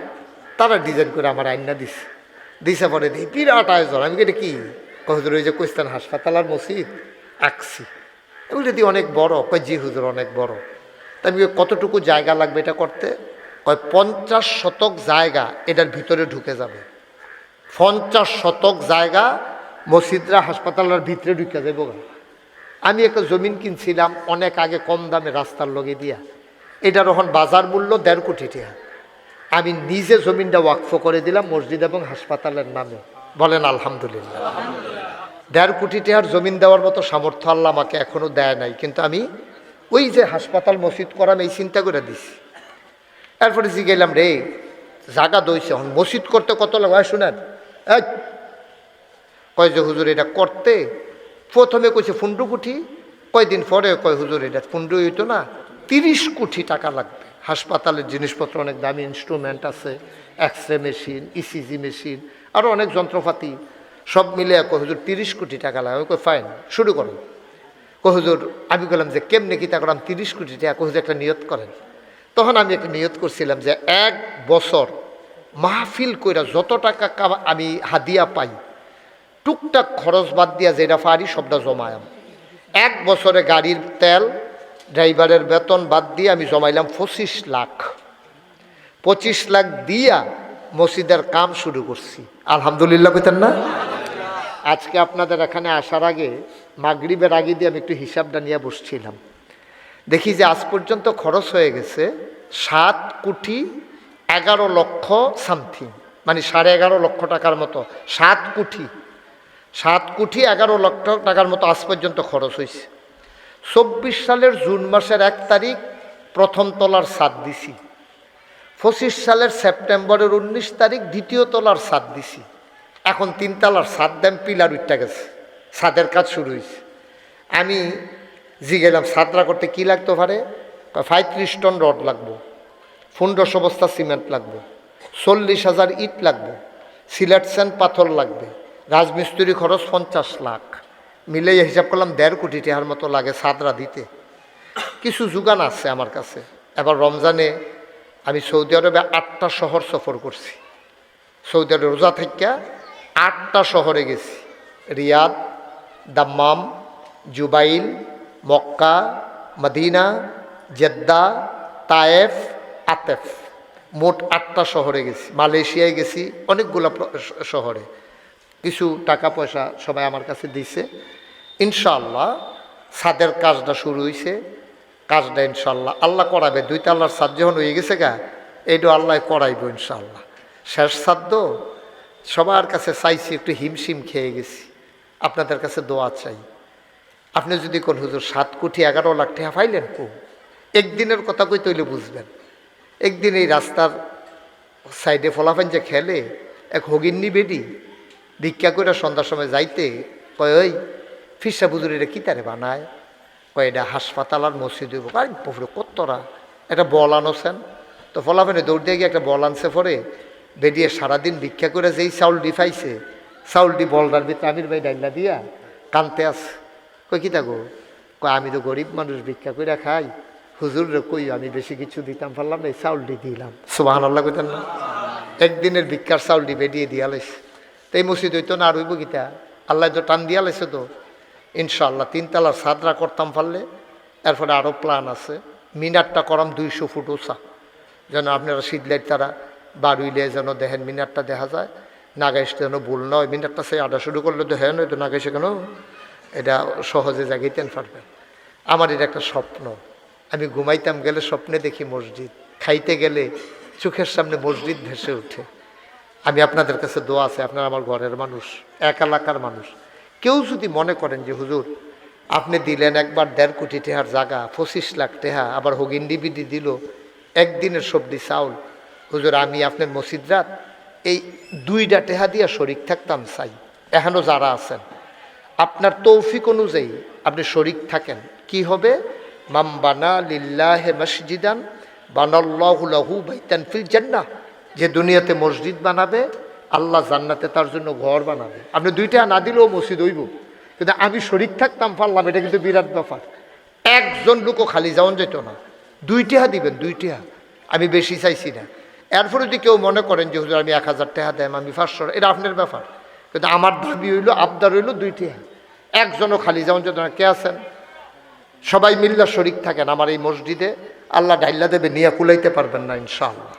তারা ডিজাইন করে আমার আইনা দিছে পরে দিই বিরাট আয়োজন। আমি এটা কি হুজুর ওই যে কোস্তান হাসপাতাল আর মসজিদ আঁকছি, ওইটা দিয়ে অনেক বড়। কয় জি হুজুর অনেক বড়। তা আমি কতটুকু জায়গা লাগবে এটা করতে? কয় 50 শতক জায়গা এটার ভিতরে ঢুকে যাবে। 50 শতক জায়গা মসজিদরা হাসপাতালের ভিতরে ঢুকে যাবো। আমি একটা জমিন কিনছিলাম অনেক আগে কম দামে রাস্তার লগে দিয়া, এটার এখন বাজার মূল্য 1.5 কোটি টাকা। আমি নিজে জমিনটা ওয়াকফ করে দিলাম মসজিদ এবং হাসপাতালের নামে। বলেন আলহামদুলিল্লাহ। 1.5 কোটি টাকার জমিন দেওয়ার মতো সামর্থ্য আল্লাহ আমাকে এখনও দেয় নাই, কিন্তু আমি ওই যে হাসপাতাল মসজিদ করাম এই চিন্তা করে দিছি। এরপরে জিগাইলাম রে জায়গা দইছে, এখন মসজিদ করতে কত লাগে শুনেন? কয় যে হুজুর এটা করতে প্রথমে কইছে 15 কোটি, কয়দিন পরে কয় হুজুর এটা 15 হইতো না, 30 কোটি টাকা লাগবে। হাসপাতালের জিনিসপত্র অনেক দামি, ইনস্ট্রুমেন্ট আছে, এক্সরে মেশিন, ইসিজি মেশিন, আরও অনেক যন্ত্রপাতি, সব মিলে কয় হুজুর 30 কোটি টাকা লাগে। আমি কই ফাইন, শুরু করুন। কয় হুজুর, আমি বললাম যে কেমনে কি তা করলাম 30 কোটি টাকা। কয় হুজুর একটা নিয়ত করেন। তখন আমি একটা নিয়ত করছিলাম যে 1 বছর মাহফিল কইরা যত টাকা আমি হাদিয়া পাই, টুকটাক খরচ বাদ দিয়া যেটা পারি সবটা জমায়াম। 1 বছরে গাড়ির তেল, ড্রাইভারের বেতন বাদ দিয়ে আমি জমাইলাম 25 লাখ। 25 লাখ দিয়া মসজিদের কাম শুরু করছি। আলহামদুলিল্লাহ কইতেন না? আজকে আপনাদের এখানে আসার আগে মাগরিবের আগে দিয়ে আমি একটু হিসাবটা নিয়ে বসছিলাম। দেখি যে আজ পর্যন্ত খরচ হয়ে গেছে 7 কোটি 11 লক্ষ সামথিং, মানে 11.5 লক্ষ টাকার মতো। 7 কোটি 11 লক্ষ টাকার মতো আজ পর্যন্ত খরচ হয়েছে। 24 সালের জুন মাসের 1 তারিখ প্রথম তলার ছাদ দিছি। 25 সালের সেপ্টেম্বরের 19 তারিখ দ্বিতীয় তলার ছাদ দিছি। এখন 3 তলার ছাদ দেন, পিলার উঠতে গেছে, ছাদের কাজ শুরু হয়েছে। আমি জিগেলাম ছাদরা করতে কি লাগতো পারে? 35 টন রড লাগবো, 1500 বস্তা সিমেন্ট লাগবে, 40,000 ইট লাগবে, সিলেট স্যান্ড পাথর লাগবে, রাজমিস্ত্রি খরচ 50 লাখ, মিলে হিসাব করলাম 1.5 কোটি টাকার মতো লাগে ছাদরা দিতে। কিছু যোগান আছে আমার কাছে। এবার রমজানে আমি সৌদি আরবে 8টা শহর সফর করছি। সৌদি আরবে রোজা থেকে 8টা শহরে গেছি: Riyadh, Dammam, Jubail, Mecca, Medina, Jeddah, Taif, Atef, মোট 8টা শহরে গেছি। মালয়েশিয়ায় গেছি, অনেকগুলো শহরে। কিছু টাকা পয়সা সবাই আমার কাছে দিছে। ইনশাআল্লাহ ছাদের কাজটা শুরু হয়েছে। কাজটা ইনশাআল্লাহ আল্লাহ করাবে। 2 তলার ছাদ যখন হয়ে গেছে গা, এইটা আল্লাহ করাইব ইনশাআল্লাহ। শেষ ছাদ সবার কাছে চাইছি, একটু হিমশিম খেয়ে গেছি। আপনাদের কাছে দোয়া চাই। আপনি যদি কোন হুজুর 7 কোটি 11 লাখ টাকা পাইলেন, একদিনের কথা কই তৈলে বুঝবেন। একদিন এই রাস্তার সাইডে ফলাফান যে খেলে, এক হগিন্নি বেডি ভিক্ষা করে সন্ধ্যার সময় যাইতে কয় ওই ফিরসা বুজুরিরা কী তারে বানায়, কয় এটা হাসপাতাল আর মসজিদ হইব। আরে পুকুরে কতরা একটা বল আনোছেন, তো ফলাফেনে দৌড় দিয়ে গিয়ে একটা বল আনছে পরে বেরিয়ে সারাদিন ভিক্ষা করে যেই চাউলটি পাইছে চাউলটি বলটার ভিতরে আমির ভাই ডাইলা দিয়া কানতে আছে। কই কী থাকো, কয় আমি তো গরিব মানুষ ভিক্ষা করে খাই, হুজুররে কই আমি বেশি কিছু দিতাম পারলাম না, এই চাউলটি দিলাম। সুবহানাল্লাহ কইতেন না? একদিনের ভিক্ষার চাউলটি বেরিয়ে দিয়া লাইছে। তো এই মসজিদ হইতো না আর হইব গীতা, আল্লাহ তো টান দিয়া লাইছে। তো ইনশাআল্লাহ 3 তলার সাদরা করতাম পারলে, এরপরে আরও প্ল্যান আছে। মিনারটা করাম 200 ফুট উঁচা, যেন আপনারা শীতলাইট তারা বাড়ুইলে যেন দেখেন মিনারটা দেখা যায়, নাগাইশটা যেন ভুল নয়। মিনারটা সেই আডা শুরু করলে তো হ্যাঁ নয় তো নাগাইশে কেন, এটা সহজে জাগাইতেন পারবেন। আমার এটা একটা স্বপ্ন, আমি ঘুমাইতাম গেলে স্বপ্নে দেখি মসজিদ, খাইতে গেলে চোখের সামনে মসজিদ ভেসে ওঠে। আমি আপনাদের কাছে দোয়া আছে, আপনারা আমার ঘরের মানুষ, এক এলাকার মানুষ, কেউ যদি মনে করেন যে হুজুর আপনি দিলেন একবার 1.5 কোটি টেহার জায়গা 25 লাখ টেহা, আবার হগিন্ডি বিডি দিল একদিনের সবজি চাউল, হুজুর আমি আপনার মসজিদ রাত এই 2টা টেহা দিয়া শরিক থাকতাম চাই। এখনও যারা আছেন আপনার তৌফিক অনুযায়ী আপনি শরিক থাকেন, কি হবে? মাম বানা লিল্লাহি মসজিদান বানাল্লাহু লাহু বাইতান ফিল জান্নাহ, যে দুনিয়াতে মসজিদ বানাবে আল্লাহ জান্নাতে তার জন্য ঘর বানাবে। আপনি 2টা না দিলেও মসজিদ হইব, কিন্তু আমি শরিক থাকতাম পারলাম, এটা কিন্তু বিরাট ব্যাপার। একজন লোকও খালি যাওয়ান যেত না, 2টা দিবেন, 2টা, আমি বেশি চাইছি না। এরপরে যদি কেউ মনে করেন যে হুজুর আমি 1000 টাকা দেন, আমি 500, এটা আপনার ব্যাপার, কিন্তু আমার দাবি হইল আবদার হইল 2টা। একজনও খালি যাওয়ান যেত না। কে আছেন? সবাই মিল্লা শরিক থাকেন আমার এই মসজিদে, আল্লাহ ঢাইল্লা দেবে, নিয়ে কুলাইতে পারবেন না ইনশাআল্লাহ।